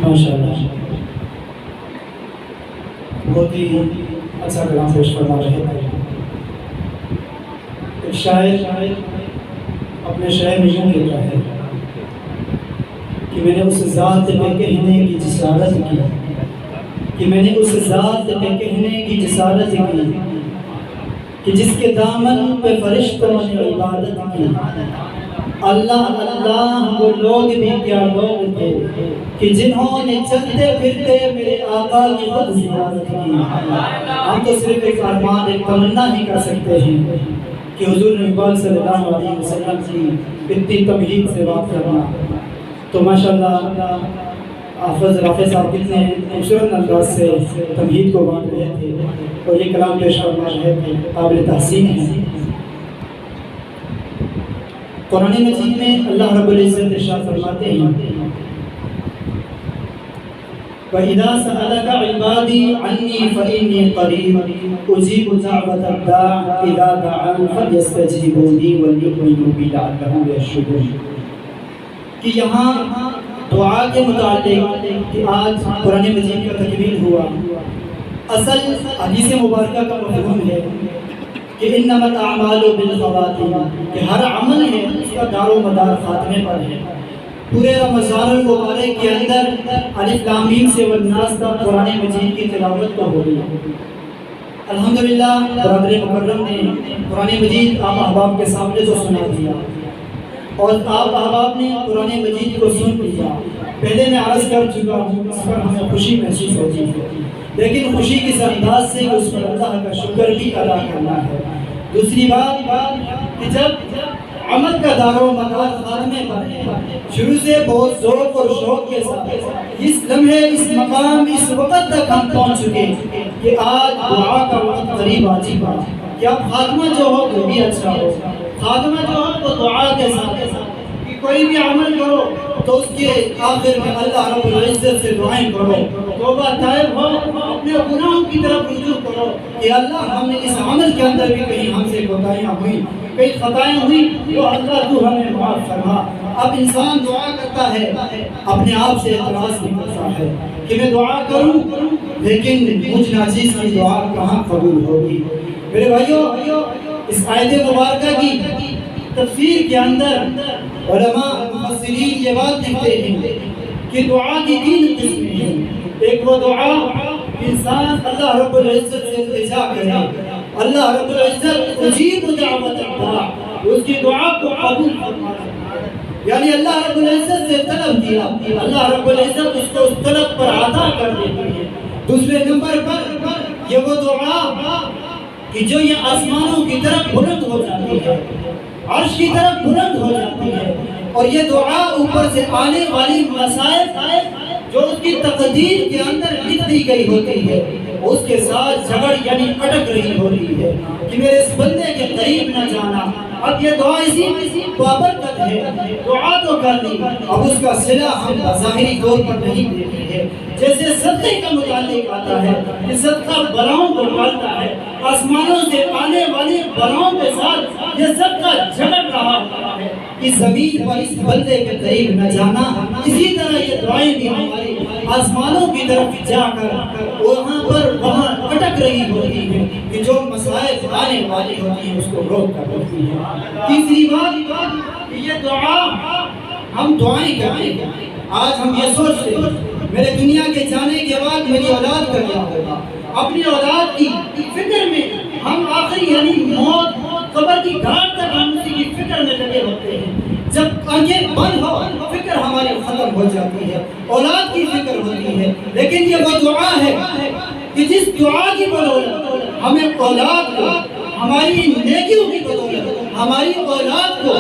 ماشاءاللہ بہت ہی اچھا کلام پیش فرما رہے تھے۔ ایک شاعر اپنے شعر میں یوں کہتا ہے کہ میں نے اس ذات پہ کہنے کی جسارت کی، کہ میں نے اس ذات پہ کہنے کی جسارت کی کہ جس کے دامن پہ فرشتوں نے عبادت کی۔ اللہ اللہ وہ لوگ بھی کیا لوگ تھے کہ جنہوں نے چلتے پھرتے میرے آقا کی خود زیارت کی۔ ہم تو صرف ایک ارمان، ایک تمنا ہی کر سکتے ہیں کہ حضور نبی صلی اللہ علیہ وسلم کی اتنی تمہید سے بات کرنا۔ تو ماشاءاللہ حافظ رافع صاحب کتنے خوبصورت انداز سے تمہید کو بانٹ رہے تھے اور یہ کلام پیش فرما رہے تھے، قابل تحسین ہے۔ قرآن مجید میں اللہ رب العزت ارشاد فرماتے ہیں وَإِذَا سَأَلَكَ عِبَادِي عَنِّي فَإِنِّي قَرِيبٌ أُجِيبُ دَعْوَةَ الدَّاعِ إِذَا دَعَانِ فَلْيَسْتَجِیبُوا لِی وَلْیُؤْمِنُوا بِی لَعَلَّهُمْ یَرْشُدُونَ کہ یہاں دعا کے متعلق کہ آج قرآن مجید کا تکمیل ہوا، اصل حدیث مبارکہ کا مفہوم ہے کہ انما الاعمال بالخواتیم، کہ ہر عمل ہے اس کا دار و مدار خاتمے پر ہے۔ پورے رمضان المبارک کے اندر الف لام میم سے والناس تک قرآن مجید کی تلاوت تو ہو گئی۔ الحمدللہ برادر مکرم نے قرآن مجید آپ احباب کے سامنے تو سنا دیا اور آپ احباب نے قرآن مجید کو سن لیا۔ پہلے میں عرض کر چکا ہوں اس پر ہمیں خوشی محسوس ہوتی ہے، لیکن خوشی کس انداز سے اس پر اللہ کا شکر بھی ادا کرنا ہے۔ دوسری بات کہ جب عمل کا دار و مدار خاتمے پر ہے، شروع سے بہت ذوق اور شوق کے ساتھ اس لمحے، اس مقام، اس وقت تک ہم پہنچ چکے کہ آج دعا کا وقت قریب آ چکا کہ اب خاتمہ جو ہو وہ بھی اچھا ہو۔ خاتمہ جو ہو تو دعا کے ساتھ کہ کوئی بھی عمل کرو تو اس کے آخر میں اللہ رب العزت سے دعائیں کرو، توبہ طائب ہو، اپنے گناہوں کی طرف رجوع کرو کہ اللہ ہم نے اس عمل کے اندر بھی کہیں ہم سے کوتاہیاں ہوئی، کئی خطائیں ہوئی، تو اللہ تو ہمیں معاف فرما۔ اب انسان دعا کرتا ہے، اپنے آپ سے اعتراض بھی کرتا ہے کہ میں دعا کروں لیکن مجھ ناچیز کی دعا کہاں قبول ہوگی۔ میرے بھائیو، اس آیت مبارکہ کی تفسیر کے اندر علماء مفسرین یہ بات لکھتے ہیں کہ دعا کی تین قسمیں ہیں۔ ایک وہ دعا انسان اللہ رب العزت سے التجا کرے، اللہ رب العزت اجیب دعوت الداع، اس کی دعا کو قبول فرماتا ہے، یعنی اللہ رب العزت سے طلب کیا، اللہ رب العزت اس کو اس طلب پر عطا کر دیتی ہے۔ دوسرے نمبر پر یہ وہ دعا کہ جو یہ آسمانوں کی طرف بلند ہو جاتی ہے، عرش کی طرف بلند ہو جاتی ہے، اور یہ دعا اوپر سے آنے والی مسائل جو اس کی تقدیر کے اندر لکھ دی گئی ہوتی ہے اس کے ساتھ جھگڑ یعنی اٹک رہی ہوتی ہے کہ میرے اس بندے کے قریب نہ جانا۔ اب یہ دعا اسی بابرکت ہے، دعا تو کر لی، اب اس کا صلہ ہم ظاہری طور پر نہیں دیتے ہیں۔ جیسے صدقے کا متعلق آتا ہے کہ صدقہ بلاؤں کو ٹالتا ہے، آسمانوں سے آنے والی بلاؤں کے ساتھ یہ صدقہ جھگڑ رہا ہوتا ہے کہ زمین پر اس بندے کے قریب نہ جانا۔ اسی طرح یہ دعائیں بھی ہماری آسمانوں کی طرف جا کر وہاں اٹک رہی ہوتی ہے کہ جو مسائل آنے والی ہوتی ہیں اس کو روک کر رکھتی ہے۔ تیسری بات کہ یہ دعا ہم دعائیں کرتے ہیں۔ آج ہم یہ سوچتے ہیں میرے دنیا کے جانے کے بعد میری اولاد کا کیا ہوگا، اپنی اولاد کی فکر میں ہم آخری یعنی موت، قبر کی گھاٹ تک ہم اسی کی فکر میں لگے ہوتے ہیں۔ جب آنکھیں بند ہو فکر ہماری ختم ہو جاتی ہے، اولاد کی فکر ہوتی ہے۔ لیکن یہ وہ دعا ہے کہ جس دعا کی بدولت ہمیں اولاد کو، ہماری نیکیوں کی بدولت ہماری اولاد کو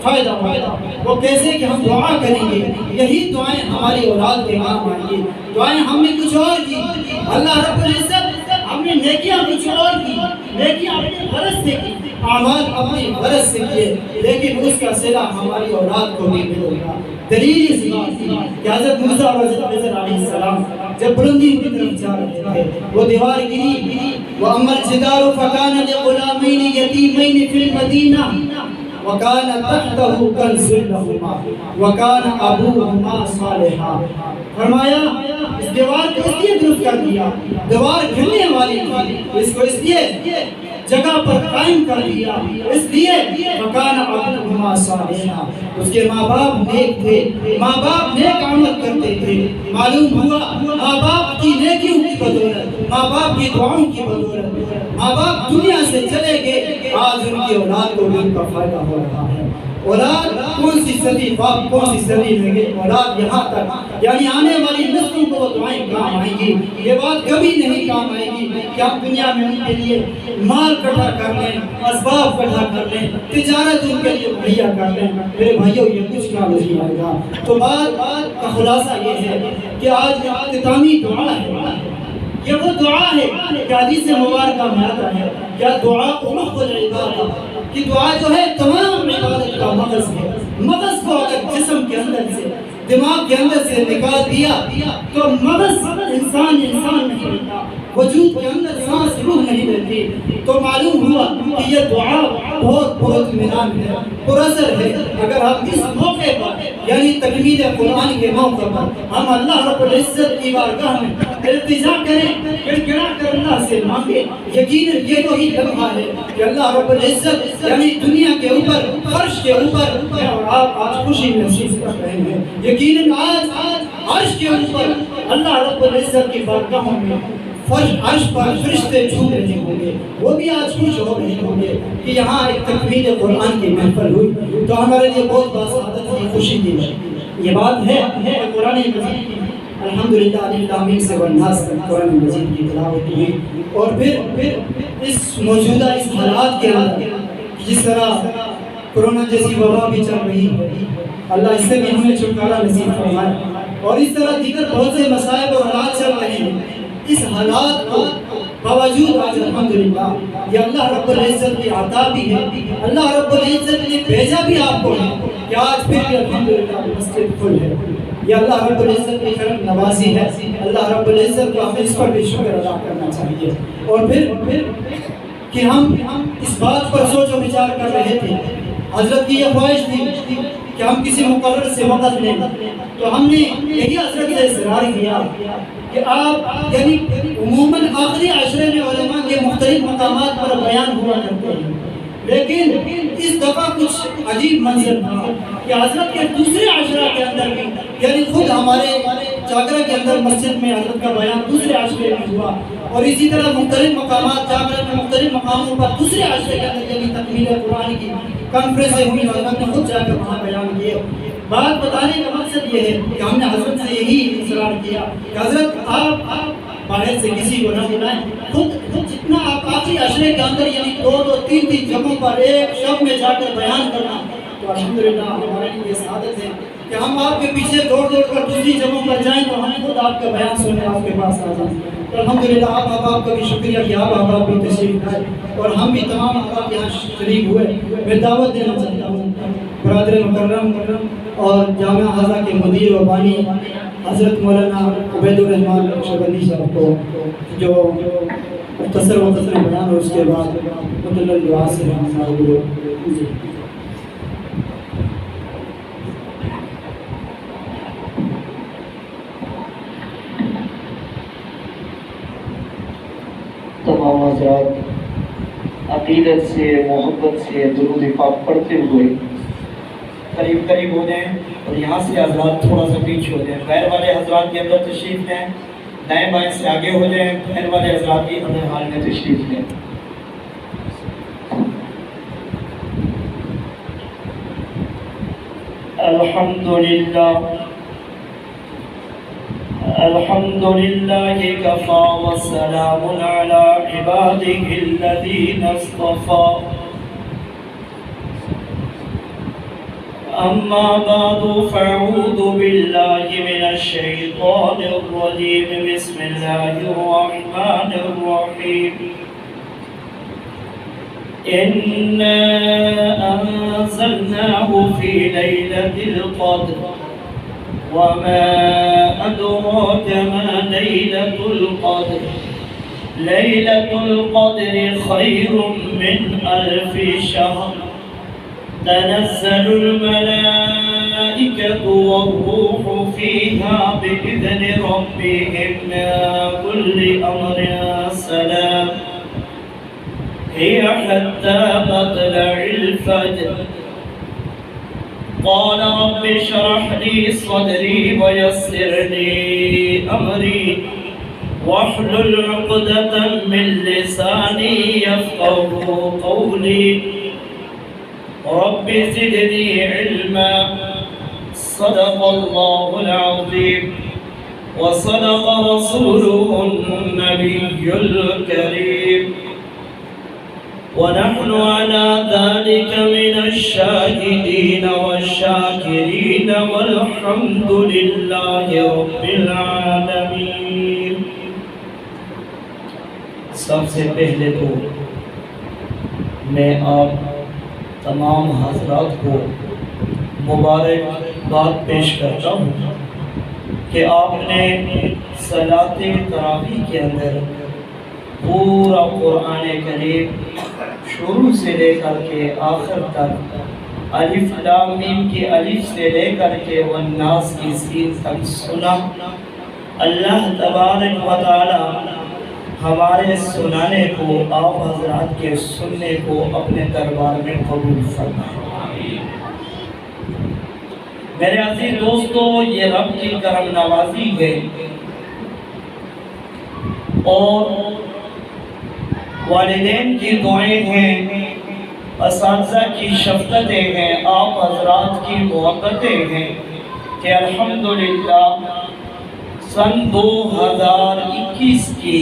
فائدہ ہوگا۔ وہ کیسے کہ ہم دعا کریں گے، یہی دعائیں ہماری اولاد کے کام آئیں گی۔ دعائیں ہم نے کچھ اور کی، اللہ رب العزت ہم نے نیکیاں کچھ اور کی، نیکیاں اپنی غرض سے کی، اعمال اپنی غرض سے کیے، لیکن اس کا صلہ ہماری اولاد کو بھی ملے گا۔ دلیل اس بات کی کہ حضرت موسیٰ اور حضرت خضر علیہ السلام جب بلندی کی طرف جا رہے تھے، وہ دیوار گری، وَأَمَّا الْجِدَارُ فَكَانَ لِغُلَامَيْنِ يَتِیمَيْنِ فِی الْمَدِینَةِ، وَكَانَ تَحْتَهُ كَنْزٌ لَهُمَا وَكَانَ أَبُوهُمَا صَالِحًا. فرمایا اس دیوار کو اس لیے درست کر دیا، دیوار گرنے والی تھی، اس کو اس لیے جگہ پر قائم کر دیا، اس لیے وَكَانَ أَبُوهُمَا صَالِحًا. اس کے ماں باپ نیک تھے، ماں باپ نیک عمل کرتے تھے. معلوم ہوا ماں باپ کی نیکیوں کی بدولت، ماں باپ کی دعاؤں کی بدولت ماں باپ دنیا سے چلے گئے، آج ان کی اولاد کو بھی ان کا فائدہ ہو رہا ہے. اولاد کون سی صدی، باپ کون سی صدی میں گئے، اولاد یہاں تک یعنی آنے والی نسلوں کو وہ دعائیں کام آئیں گی. یہ بات کبھی نہیں کام آئے گی کہ ہم دنیا میں ان کے لیے مال اکٹھا کر لیں، اسباب اکٹھا کر لیں، تجارت ان کے لیے مہیا کر لیں. میرے بھائیوں یہ کچھ کام نہیں آئے گا. تو بات کا خلاصہ یہ ہے کہ آج اختتامی دعا ہے، یہ وہ دعا ہے کہ حدیث مبارکہ میں آتا ہے کیا دعا مخ العبادہ، کہ دعا جو ہے تمام عبادت کا مغز ہے. مغز کو اگر جسم کے اندر سے، دماغ کے اندر سے نکال دیا تو مغز انسان نہیں رہتا، وجود کے اندر سانس روح نہیں رہتی. تو معلوم ہوا کہ یہ دعا بہت اطمینان ہے، پراثر ہے. اگر ہم اس موقع پر یعنی تکمیل قرآن کے موقع پر ہم اللہ رب العزت کی بارگاہ میں التجا کریں، گڑگڑا کر اللہ سے مانگے، یقیناً یہ وہی لمحہ ہے کہ اللہ رب العزت یعنی دنیا کے اوپر، فرش کے اوپر آپ آج خوشی محسوس کر رہے ہیں. یقیناً آج عرش کے اوپر اللہ رب العزت کی بارگاہوں میں عرش پر فرشتے جھوم رہے ہوں گے، وہ بھی آج خوش ہو رہے ہوں گے کہ یہاں ایک تکمیل قرآن کی محفل ہوئی. تو ہمارے لیے بہت باسعادت کی، خوشی کی یہ بات ہے کہ قرآن مجید کی الحمدللہ الف لام میم سے والناس تک قرآن مجید کی تلاوت ہوئی. اور پھر اس موجودہ اس حالات کے اندر جس طرح کرونا جیسی وبا بھی چل رہی ہے، اللہ اس سے بھی ہمیں چھٹکارا نصیب فرمائے. اور اس طرح دیگر بہت سے مسائل اور حالات چل رہے ہیں، اس حالات کو باوجود آج الحمدللہ یہ اللہ رب العزت کی عطا بھی ہے، اللہ رب العزت نے بھیجا بھی آپ کو ہے کہ آج پھر بھی الحمدللہ مسجد کھل ہے. یہ اللہ رب العزت کی کرم نوازی ہے. اللہ رب العزت کو ہمیں اس پر بھی شکر ادا کرنا چاہیے. اور پھر کہ ہم اس بات پر سوچ و وچار کر رہے تھے، حضرت کی یہ خواہش تھی کہ ہم کسی مقرر سے وقت لیں، تو ہم نے یہی حضرت سے اصرار کیا کہ آپ یعنی عموماً آخری عشرے میں علماء کے مختلف مقامات پر بیان ہوا کرتے ہیں، لیکن اس دفعہ کچھ عجیب منظر تھا کہ حضرت کے دوسرے عشرہ کے اندر بھی یعنی خود ہمارے چاکرہ کے اندر مسجد میں حضرت کا بیان دوسرے عشرے میں ہوا. اور اسی طرح مختلف مقامات چاکرہ میں مختلف مقاموں پر دوسرے عشرے کے اندر یعنی تکمیل قرآن کی کانفرنسیں ہوئی، حضرت نے خود جا کر وہاں بیان کیے. بات بتانے کا مقصد یہ ہے کہ ہم نے حضرت سے یہی اصرار کیا کہ حضرت آپ باہر سے کسی کو نہ بلائیں، خود جتنا آپ آخری عشرے کے اندر یعنی 2 3 جگہوں پر ایک شب میں جا کر بیان کرنا، تو الحمدللہ ہمارے لیے سعادت ہے کہ ہم آپ کے پیچھے دوڑ کر دوسری جگہوں پر جائیں تو ہم خود آپ کا بیان سنیں، آپ کے پاس آ جائیں. تو الحمدللہ آپ کا بھی شکریہ کہ آپ بھی تشریف لائے اور ہم بھی تمام آپ یہاں شریک ہوئے. میں دعوت دینا چاہتا ہوں برادر مکرم اور جامعہ ہزا کے مدیر و بانی حضرت مولانا عبید الرحمان نقشبندی صاحب کو جو مختصر بیان اور اس کے بعد مطلب دعا سے ہمارے تمام حضرات عقیدت سے، محبت سے درود پاک پڑھتے ہوئے قریب ہو جائیں اور یہاں سے حضرات تھوڑا سا پیچھے ہو جائیں. غیر والے حضرات کے اندر تشریف لیں، دائیں بائیں سے آگے ہو جائیں. غیر والے حضرات کی اندر حال میں تشریف لیں. الحمد لله كفى وسلام على عباده الذين اصطفى. أما بعد فأعوذ بالله من الشيطان الرجيم. بسم الله الرحمن الرحيم. إنا أنزلناه في ليلة القدر وما أدراك ما ليلة القدر. ليلة القدر خير من 1000 شهر. تنزل الملائكة والروح فيها بإذن ربهم من كل أمر سلام هي حتى مطلع الفجر قال رب اشرح لي صدري ويسر لي أمري واحلل عقدة من لساني يفقهوا قولي رب زدني علما صدق الله العظيم وصدق رسوله النبي الكريم ونحن على ذلك من الشاهدين والشاكرين والحمد لله رب العالمين. سب سے پہلے تو میں آپ تمام حضرات کو مبارکباد پیش کرتا ہوں کہ آپ نے صلاۃ تراویح کے اندر پورا قرآن کریم شروع سے لے کر کے آخر تک الف لام میم کی الف سے لے کر کے والناس کی سین تک سنا. اللہ تبارک و تعالی ہمارے سنانے کو آپ حضرات کے سننے کو اپنے دربار میں قبول فرمائے. میرے عزیز دوستو، یہ رب کی کرم نوازی ہے اور والدین کی دعائیں ہیں، اساتذہ کی شفقتیں ہیں، آپ حضرات کی محبتیں ہیں کہ الحمدللہ سن 2021 کی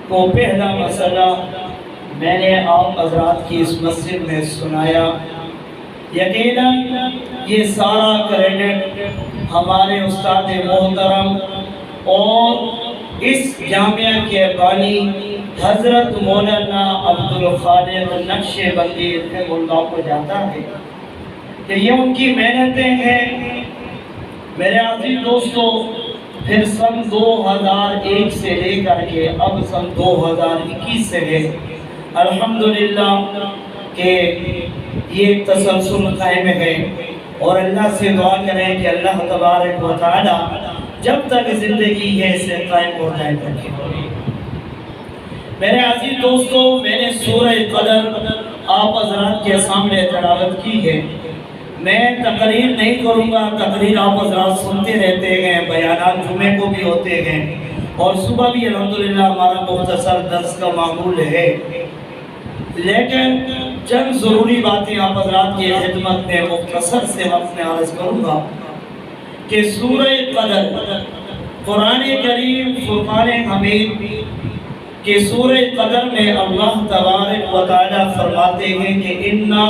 کو پہلا مسئلہ میں نے آپ حضرات کی اس مسجد میں سنایا. یقیناً یہ سارا کریڈٹ ہمارے استاد محترم اور اس جامعہ کے بانی حضرت مولانا عبدالخالق نقشبندی رحمہ اللہ کو جاتا ہے کہ یہ ان کی محنتیں ہیں. میرے عزیز دوستو، پھر سن 2001 سے لے کر کے اب سن 2021 سے ہے الحمدللہ کہ یہ تسلسل قائم ہے، اور اللہ سے دعا کریں کہ اللہ تبارک و تعالی جب تک زندگی ہے اسے قائم اور دائم رکھے. میرے عزیز دوستو، میں نے سورہ قدر آپ حضرات کے سامنے تلاوت کی ہے. میں تقریر نہیں کروں گا، تقریر آپ حضرات سنتے رہتے ہیں، بیانات جمعے کو بھی ہوتے ہیں اور صبح بھی الحمدللہ ہمارا مختصر درس کا معمول ہے. لیکن چند ضروری باتیں آپ حضرات کی خدمت میں مختصر سے وقت میں عرض کروں گا کہ سورہ قدر قرآن کریم فرقان حمید کہ سورہ قدر میں اللہ تبارک و تعالی فرماتے ہیں کہ اِنَّا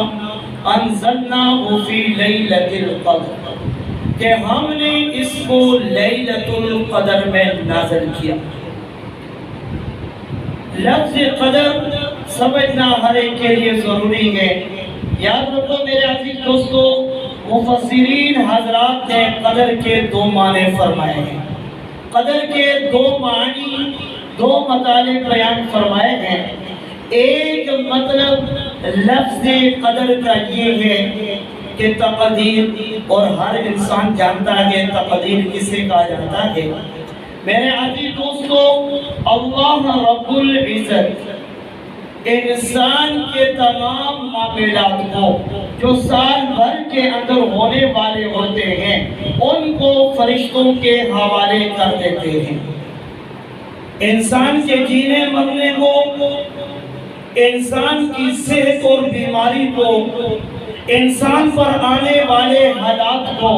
أَنزَلْنَاهُ فِي لَيْلَةِ الْقَدْرِ، کہ ہم نے اس کو لیلۃ القدر میں نازل کیا. لفظ قدر سمجھنا ہر ایک کے لیے ضروری ہے. یاد رکھو میرے عزیز دوستو، مفسرین حضرات نے قدر کے 2 معنی فرمائے ہیں. قدر کے 2 معنی، 2 مطالب بیان فرمائے ہیں. ایک مطلب لفظ قدر کا یہ ہے کہ تقدیر، اور ہر انسان جانتا ہے تقدیر کسے کہا جاتا ہے. میرے عزیز دوستو، اللہ رب العزت انسان کے تمام معاملات کو جو سال بھر کے اندر ہونے والے ہوتے ہیں ان کو فرشتوں کے حوالے کر دیتے ہیں. انسان کے جینے مرنے کو، انسان کی صحت اور بیماری کو، انسان پر آنے والے حالات کو،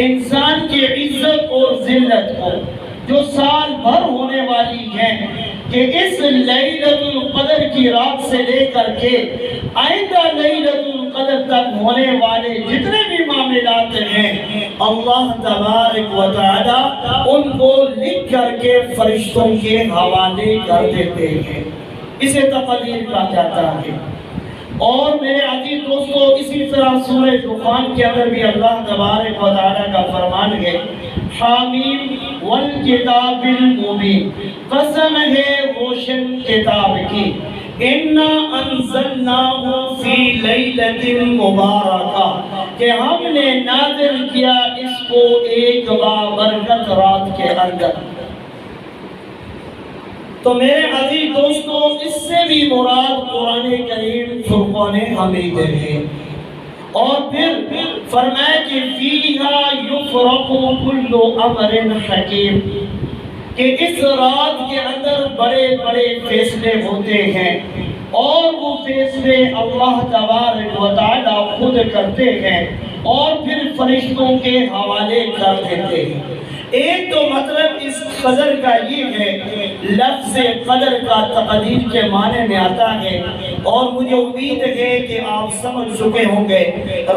انسان کی عزت اور ذلت کو جو سال بھر ہونے والی ہے، کہ اس لیلۃ القدر کی رات سے لے کر کے آئندہ لیلۃ القدر تک ہونے والے جتنے بھی معاملات ہیں اللہ تبارک و تعالی ان کو لکھ کر کے فرشتوں کے حوالے کر دیتے ہیں. اسے تقدیر کہا جاتا ہے. اور میرے عزیز دوستو، اسی طرح سورہ دخان کے اندر بھی اللہ تبارک و تعالی کا فرمان ہے حامیم والکتاب المبین، قسم ہے روشن کتاب کی انا انزلناہ فی لیلۃ مبارکہ، کہ ہم نے نازل کیا اس کو ایک بابرکت رات کے اندر۔ تو میرے عزیز دوستو، اس سے بھی مراد قرآن کریم فرقان حمید ہے۔ اور پھر فرمایا کہ فیہا یفرق کل امر حکیم، کہ اس رات کے اندر بڑے بڑے فیصلے ہوتے ہیں، اور وہ فیصلے اللہ تبارک و تعالی خود کرتے ہیں اور پھر فرشتوں کے حوالے کر دیتے ہیں۔ ایک تو مطلب اس قدر کا یہ ہے، لفظ قدر کا تقدیر کے معنی میں آتا ہے، اور مجھے امید ہے کہ آپ سمجھ چکے ہوں گے۔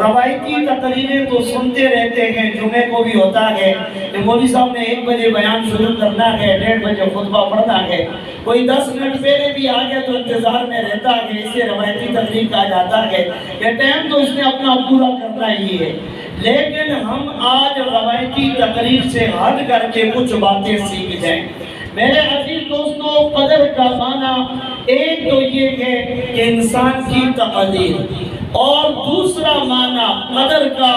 روایتی تقریریں تو سنتے رہتے ہیں، جمعے کو بھی ہوتا ہے کہ مولوی صاحب نے 1 بجے بیان شروع کرنا ہے، 1:30 بجے خطبہ پڑھنا ہے، کوئی 10 منٹ پہلے بھی آ گیا تو انتظار میں رہتا ہے، اسے روایتی تقریر کہا جاتا ہے کہ ٹائم تو اس نے اپنا پورا کرنا ہی ہے۔ لیکن ہم آج روایتی تقریر سے ہٹ کر کے کچھ باتیں سیکھ جائیں۔ میرے عزیز دوستو، قدر کا معنی ایک تو یہ ہے کہ انسان کی تقدیر، اور دوسرا معنی قدر کا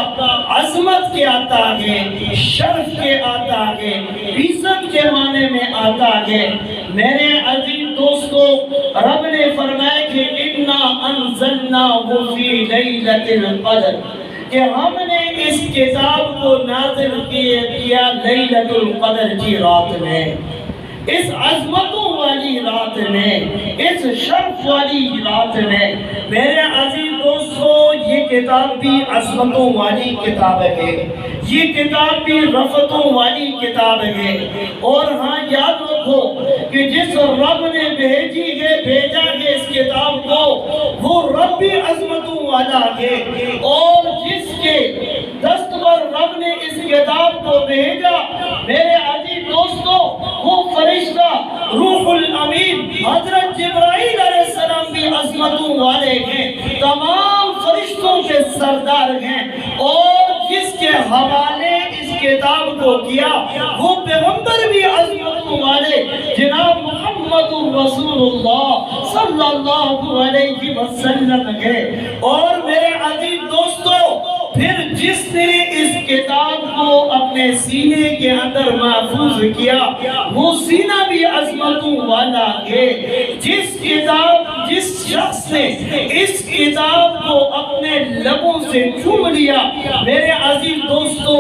عظمت کے آتا ہے، شرف کے آتا ہے، عزت کے معنی میں آتا ہے۔ میرے عزیز دوستو، رب نے فرمایا کہ انا انزلناہ فی لیلۃ القدر، کہ ہم نے اس کتاب کو نازل کیا لیلۃ القدر کی رات میں، اس عظمتوں والی رات میں، اس شرف والی رات میں۔ میرے عزیز دوستو، یہ کتاب بھی عظمتوں والی کتاب ہے، یہ کتاب بھی رفتوں والی کتاب ہے۔ اور ہاں یاد رکھو کہ جس رب نے بھیجا ہے اس کتاب کو، وہ رب بھی عظمتوں والا ہے، اور جس کے دست پر رب نے اس کتاب کو بھیجا، میرے عزیز دوستو، وہ فرشتہ روح الامین حضرت جبرائیل علیہ السلام بھی عظمتوں والے ہیں، تمام فرشتوں کے سردار ہیں۔ اور جس کے حوالے اس کتاب کو کیا، وہ پیغمبر بھی عظمتوں والے جناب محمد رسول اللہ صلی اللہ علیہ وسلم ہے۔ اور میرے عزیز دوستو، پھر جس نے اس کتاب کو اپنے سینے کے اندر محفوظ کیا، وہ سینہ بھی عظمتوں والا ہے۔ جس شخص نے اس کتاب کو اپنے لبوں سے چوم لیا، میرے عزیز دوستو،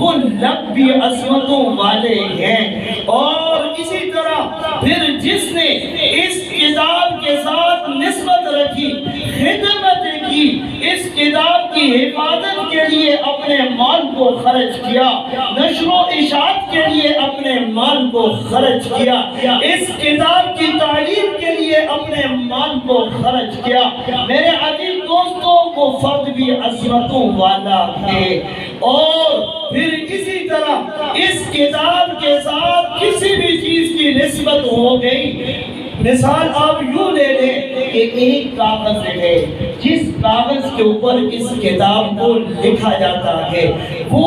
وہ لب بھی عظمتوں والے ہیں۔ اور اسی طرح پھر جس نے اس کتاب کے ساتھ نسبت رکھی، خدمت کی، اس کتاب کی حفاظت کے لیے اپنے مال کو خرچ کیا، نشر و اشاعت کے لیے اپنے مال کو خرچ کیا، اس کتاب کی تعلیم کے لیے اپنے مال کو خرچ کیا، میرے عزیز دوستوں، وہ فرد بھی عظمتوں والا ہے۔ اور پھر اسی طرح اس کتاب کے ساتھ کسی بھی چیز کی نسبت ہو گئی۔ مثال آپ یوں لے لیں کہ ایک کاغذ ہے، جس کاغذ کے اوپر اس کتاب کو لکھا جاتا ہے، وہ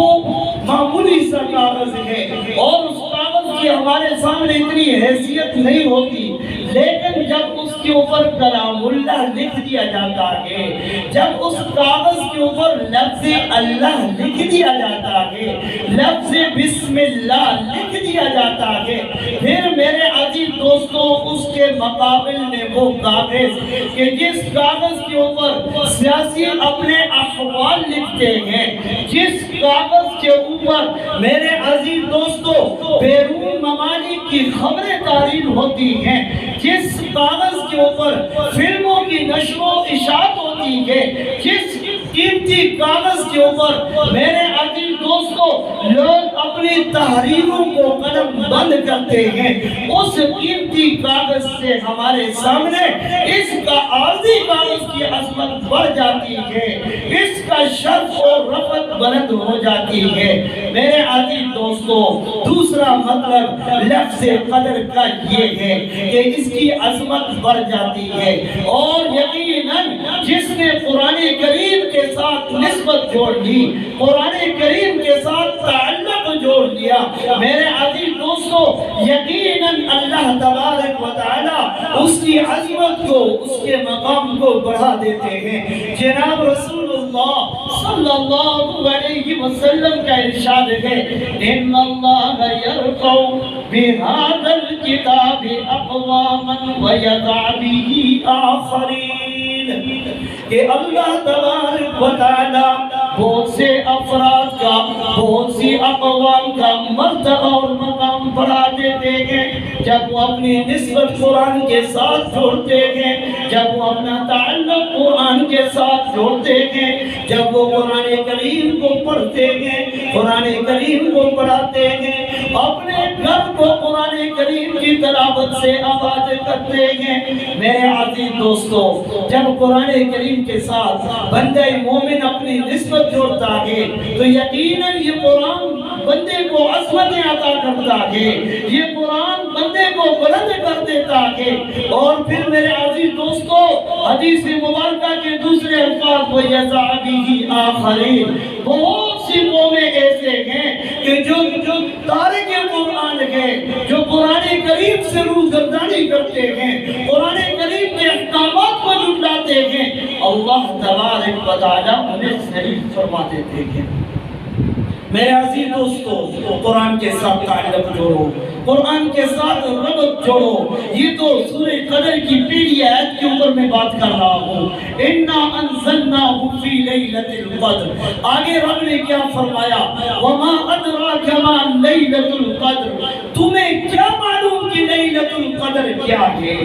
معمولی سا کاغذ ہے، اور اس کاغذ کی ہمارے سامنے اتنی حیثیت نہیں ہوتی، لیکن جب اس کے اوپر کلام اللہ لکھ دیا جاتا ہے، جب اس کاغذ کے اوپر لفظ اللہ لکھ دیا جاتا ہے، لفظ بسم اللہ لکھ دیا جاتا ہے، پھر میرے عزیز دوستو، اس کے مقابل میں وہ کاغذ کہ جس کاغذ کے اوپر سیاسی اپنے احوال لکھتے ہیں، جس کاغذ کے اوپر میرے عزیز دوستو بیرون ممالک کی خبریں تعریف ہوتی ہیں، جس کاغذ کے اوپر فلموں کی نشر و اشاعت ہوتی ہے، جس قیمتی کاغذ کے اوپر میرے عزیز دوستو لوگ اپنی تحریروں کو قلم بند کرتے ہیں، اس قیمتی کاغذ سے ہمارے سامنے اس کا عارضی کاغذ کی عظمت بڑھ جاتی ہے، اس کا شرف اور رفعت بلند ہو جاتی ہے۔ میرے عزیز دوستو، دوسرا مطلب لفظ قدر کا یہ ہے کہ اس کی عظمت بڑھ جاتی ہے۔ اور یقیناً جس نے قرآن کریم کے ساتھ نسبت جوڑ لی، قرآن کریم کے ساتھ تعلق جوڑ لیا، میرے عزیز دوستو، یقیناً اللہ تبارک و تعالی اس کی عظمت کو، اس کے مقام کو بڑھا دیتے ہیں۔ جناب رسول اللہ صلی اللہ علیہ وسلم کا ارشاد ہے، ان اللہ یرفع بہذا الکتاب اقواما ویضع بہ آخرین، کہ اللہ تبارک و تعالی بہت سے افراد کا، بہت سی اقوام کا مرتبہ اور مقام بڑھا دیتے ہیں جب وہ اپنی نسبت قرآن کے ساتھ جوڑتے ہیں، جب وہ اپنا تعلق قرآن کے ساتھ جوڑتے ہیں، جب وہ قرآن کریم کو پڑھتے ہیں، قرآن کریم کو پڑھاتے ہیں، اپنے گھر کو قرآن کریم کی تلاوت سے آباد کرتے ہیں۔ میرے عزیز دوستو، جب قرآن کریم کے ساتھ بندہ مومن اپنی نسبت جوڑتا ہے تو یقیناً یہ قرآن بندے کو عظمتیں عطا کرتا ہے، یہ قرآن بندے کو بلند کر دیتا ہے۔ اور پھر میرے عزیز دوستو، حدیث مبارکہ کے دوسرے الفاظ وَيَضَعْ بِهِ آخَرِينَ، بہت سی قومیں ایسے ہیں کہ جو تارک قرآن ہیں، جو قرآن کریم سے روگردانی کرتے ہیں، قرآن کریم کے احکامات کو جھٹلاتے ہیں، اللہ تبارک و تعالی انہیں ذلیل فرما دیتے ہیں۔ میرے عزیز دوستو، قرآن کے ساتھ تعلق جوڑو، قرآن کے ساتھ ربط جوڑو۔ یہ تو سورہ قدر کی پہلی آیت کے اوپر میں بات کر رہا ہوں، اِنَّا أَنزَلْنَاهُ فِي لَيْلَةِ الْقَدْرِ۔ آگے رب نے کیا فرمایا، وَمَا أَدْرَاكَ مَا لَيْلَةُ الْقَدْرِ، تمہیں کیا معلوم کہ لیلۃ القدر کیا ہے؟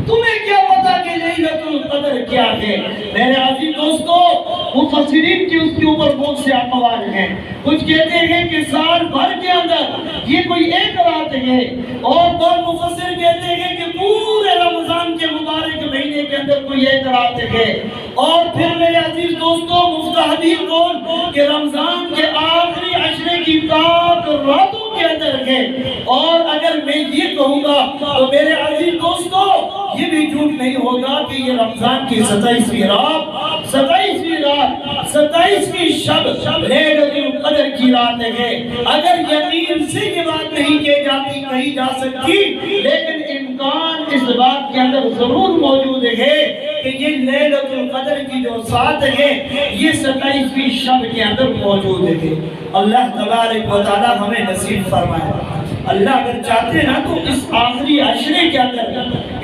تمہیں کیا پتا کہ لیلۃ القدر کیا ہے؟ میرے عزیز دوستو، مفسرین کی اس کے اوپر بہت سے اقوال ہیں۔ کچھ کہتے ہیں کہ سال بھر کے اندر یہ کوئی ایک رات ہے، اور بعض مفسر کہتے ہیں کہ پورے رمضان کے مبارک مہینے کے اندر کوئی ایک رات ہے۔ اور پھر میرے عزیز دوستو، مفتحدین قول کہ رمضان کے آخری عشرے کی 7 راتوں کے اندر ہے۔ اور اگر میں یہ کہوں گا تو میرے عزیز دوستو، یہ بھی جھوٹ نہیں ہوگا کہ یہ رمضان کی 27ویں رات، 27ویں شب لیلۃ القدر کی رات ہے۔ اگر یقین سے یہ بات نہیں کہی جا سکتی، لیکن امکان اس بات کے اندر ضرور موجود ہے کہ یہ لیلۃ القدر کی جو سات ہے یہ 27ویں شب کے اندر موجود ہے۔ اللہ تبارک و تعالی ہمیں نصیب فرمائے۔ اللہ اگر چاہتے نا تو اس آخری عشرے کے اندر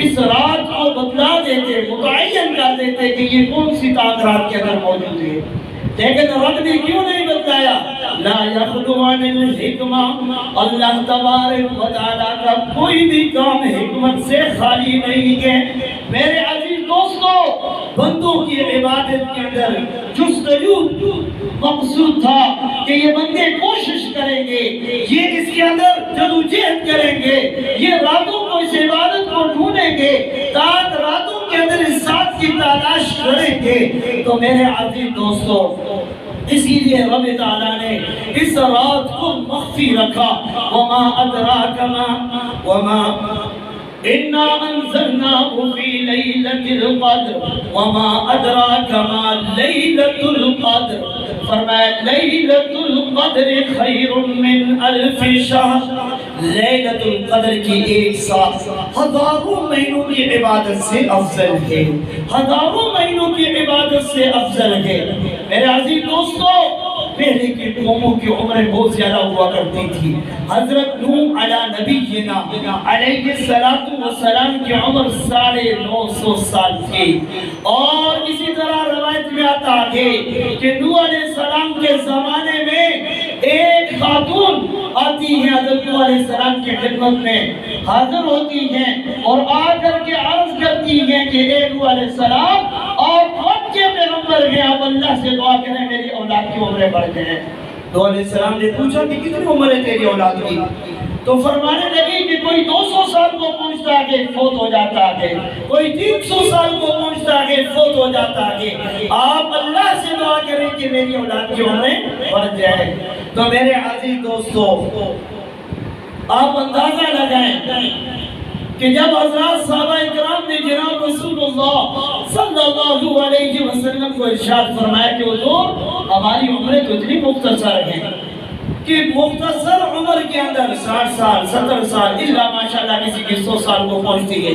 اس رات کو بتلا دیتے، متعین کر دیتے کہ یہ کون سی رات کے اندر موجود ہے، لیکن رب نے کیوں نہیں بتایا؟ لا یخلو عن الحکمہ، اللہ تبارک و تعالیٰ کا کوئی بھی کام حکمت سے خالی نہیں ہے۔ میرے عزیز دوستو، بندوں کی عبادت کے اندر جستجو مقصود تھا کہ یہ بندے کوشش کریں گے، یہ اس کے اندر جدوجہد کریں گے، یہ راتوں کو اس عبادت کو ڈھونڈیں گے، تاکہ راتوں کے اندر اس ساتھ کی تلاش کریں گے۔ تو میرے عزیز دوستو، اسی لیے رب تعالیٰ نے اس رات کو مخفی رکھا۔ وما ادراک وما انا انزلناه في ليلة القدر وما ادراك ما ليلة القدر، فرمایا لیلۃ القدر خیر من الف شہر، لیلۃ القدر کی ایک سال ہزاروں مہینوں کی عبادت سے افضل ہے، ہزاروں مہینوں کی عبادت سے افضل ہے۔ میرے عزیز دوستو، پہلے کی قوموں کی عمریں بہت زیادہ ہوا کرتی تھی۔ حضرت نوح علی نبینا علیہ السلام کی عمر 950 سال تھی۔ اور اسی طرح روایت میں آتا ہے کہ نوح علیہ السلام کے زمانے میں ایک خاتون آتی ہے، حضرت نوح علیہ السلام کی خدمت میں حاضر ہوتی ہیں اور آ کر کے عرض کرتی ہیں کہ اے نوح علیہ السلام، آپ خود کے پیغمبر ہیں، آپ اللہ سے دعا کریں میری اولاد کی عمریں بڑھ جائیں۔ نوح علیہ السلام نے پوچھا کہ کتنی عمر ہے تیری اولاد کی؟ تو فرمانے لگی کہ کوئی 200 سال کو پہنچتا ہے فوت ہو جاتا ہے، کوئی 300 سال کو پہنچتا ہے فوت ہو جاتا ہے، آپ اللہ سے دعا کریں کہ میری اولاد کی عمریں بڑھ جائیں۔ تو میرے عزیز دوستو، آپ اندازہ لگائیں کہ جب حضرات صحابہ اکرام نے جناب رسول اللہ صلی اللہ علیہ وسلم کو ارشاد فرمایا کہ حضور ہماری عمریں تو اتنی مختصر ہیں، کہ مختصر عمر کے اندر 60 سال 70 سال الا ماشاءاللہ کسی کی 100 سال کو پہنچتی ہے،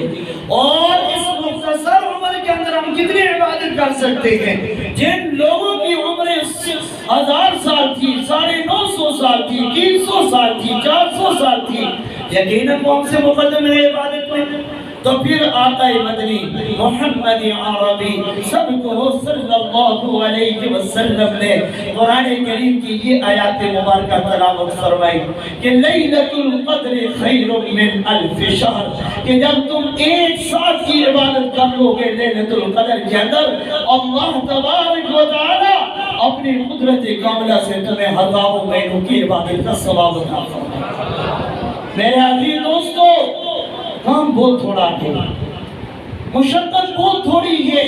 اور اس مختصر عمر کے اندر ہم کتنی عبادت کر سکتے ہیں؟ جن لوگوں کی عمریں 1000 سال تھی، 950 سال تھی، 300 سال تھی، 400 سال تھی، یقیناً وہ ہم سے مقدم ہے عبادت میں۔ تو پھر آقا مدنی محمد عربی سب کو صلی اللہ علیہ وسلم نے قرآن کریم کی یہ آیات مبارکہ تلاوت فرمائی کہ لیلۃ القدر خیر من الف شہر، کہ جب تم ایک سال کی عبادت کر لو گے لیلۃ القدر کے اندر، اللہ تبارک و تعالی اپنی قدرت کاملہ سے تمہیں ہزاروں مہینوں کی عبادت کا ثواب عطا فرمائے۔ میرے عزیز دوستو، کام بہت تھوڑا ہے، مشقت بہت تھوڑی ہے،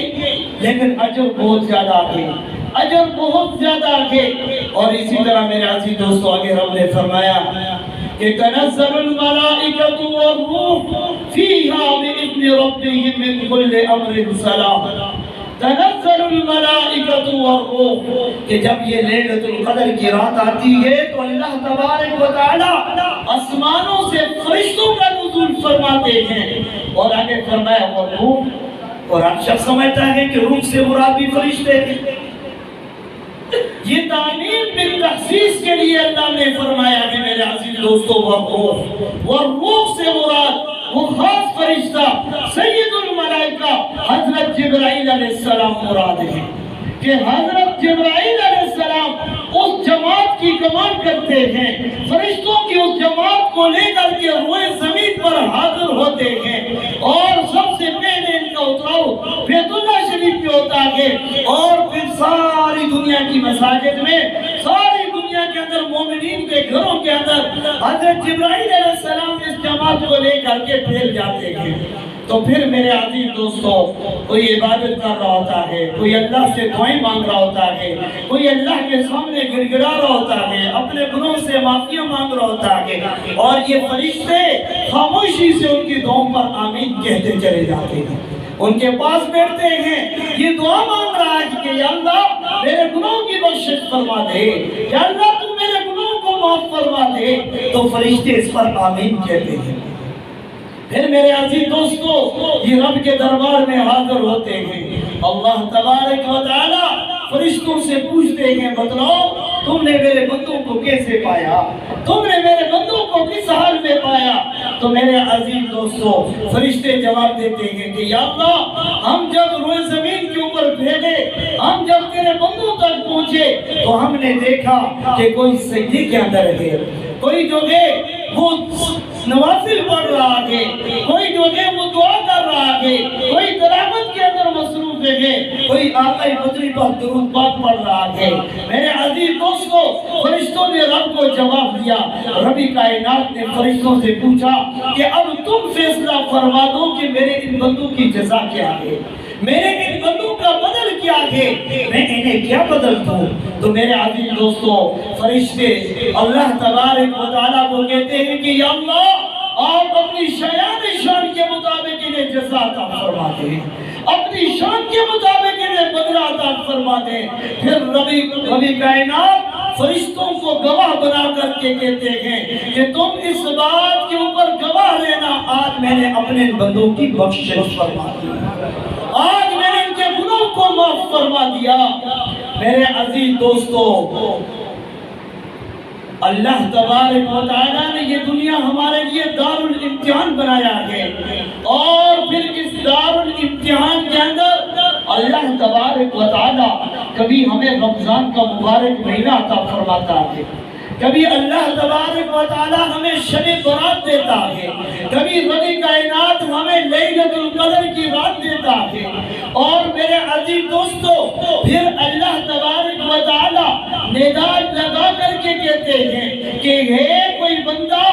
لیکن اجر بہت زیادہ ہے، اجر بہت زیادہ ہے۔ اور اسی طرح میرے عزیز دوستو آگے رب نے فرمایا کہ تنزل الملائکۃ والروح فیہا بإذن ربہم من کل امر سلام۔ تنزل الملائکۃ والروح، کہ جب یہ لیلۃ القدر کی رات آتی ہے تو اللہ تبارک و تعالی آسمانوں سے فرشتوں کا نزول فرماتے ہیں، اور آگے فرمایا والروح، اور ہر شخص سمجھتا ہے کہ روح سے مراد بھی فرشتے ہیں۔ یہ تعمیم بالتخصیص کے لیے اللہ نے فرمایا کہ میرے عزیز دوستو والروح سے مراد وہ خاص فرشتہ سید الملائکہ حضرت جبرائیل علیہ السلام مراد ہے، کہ حضرت جبرائیل علیہ السلام اس جماعت کی کمان کرتے ہیں، فرشتوں کی اس جماعت کو لے کر کے روئے زمین پر حاضر ہوتے ہیں، اور سب سے پہلے ان کا اتراؤ بیت اللہ شریف پہ ہوتا ہے، اور پھر ساری دنیا کی مساجد میں، ساری دنیا کے اندر مومنین کے گھروں کے اندر حضرت جبرائیل علیہ السلام اس جماعت کو لے کر کے پھیل جاتے ہیں۔ تو پھر میرے عزیز دوستو، کوئی عبادت کر رہا ہوتا ہے، کوئی اللہ سے دعائیں مانگ رہا ہوتا ہے، کوئی اللہ کے سامنے گڑگڑا رہا ہوتا ہے، اپنے گناہوں سے معافی مانگ رہا ہوتا ہے، اور یہ فرشتے خاموشی سے ان کی دعاؤں پر آمین کہتے چلے جاتے ہیں۔ ان کے پاس بیٹھتے ہیں، یہ دعا مانگ رہا ہے کہ یا اللہ میرے گناہوں کی بخشش فرما دے، یا اللہ تو میرے گناہوں کو معاف فرما دے، تو فرشتے اس پر آمین کہتے ہیں۔ پھر میرے عزیز دوستو، یہ رب کے دربار میں حاضر ہوتے ہیں، اللہ تبارک و تعالی فرشتوں سے پوچھتے ہیں بتلاؤ تم نے میرے بندوں کو کیسے پایا، تم نے میرے بندوں کو کس حال میں پایا؟ تو میرے عزیز دوستو فرشتے جواب دیتے ہیں کہ یا اللہ ہم جب روئے زمین کے اوپر بھیجے، ہم جب تیرے بندوں تک پہنچے تو ہم نے دیکھا کہ کوئی سجدے کے اندر ہے، کوئی جو ہے وہ نوافل پڑھ رہا ہے، کوئی جو ہے وہ دعا کر رہا ہے، کوئی تلاوت کے اندر مصروف ہے، کوئی آقا مدنی پر درود پاک پڑھ رہا ہے۔ میرے عزیز دوستو فرشتوں نے رب کو جواب دیا، ربی کائنات نے فرشتوں سے پوچھا کہ اب تم فیصلہ فرما دو کہ میرے ان بندوں کی جزا کیا ہے، میرے ان بندوں کا بدل کیا ہے، میں انہیں کیا بدل دوں؟ تو میرے عزیز دوستو فرشتے اللہ تبارک و تعالیٰ کو کہتے ہیں کہ یا اللہ آپ اپنی شان کے مطابق انہیں جزا عطا فرما دیں، اپنی شان کے مطابق انہیں بدلہ عطا فرما دیں۔ پھر ربی کائنات فرشتوں کو گواہ بنا کر کے کہتے ہیں کہ تم اس بات کے اوپر گواہ رہنا، آج میں نے اپنے بندوں کی بخشش فرما دی، آج میں نے ان کے گناہوں کو معاف فرما دیا۔ میرے عزیز دوستو اللہ تبارک و تعالیٰ نے یہ دنیا ہمارے لیے دار الامتحان بنایا ہے، اور پھر اس دار الامتحان کے اندر اللہ تبارک و تعالیٰ کبھی ہمیں رمضان کا مبارک مہینہ عطا فرماتا ہے، کبھی اللہ تبارک و تعالیٰ ہمیں شب برات دیتا ہے، کبھی ربی کائنات ہمیں لیلۃ القدر کی رات دیتا ہے، اور میرے عزیز دوستو پھر اللہ تبارک و تعالیٰ نداء لگا کر کے کہتے ہیں کہ ہے کوئی بندہ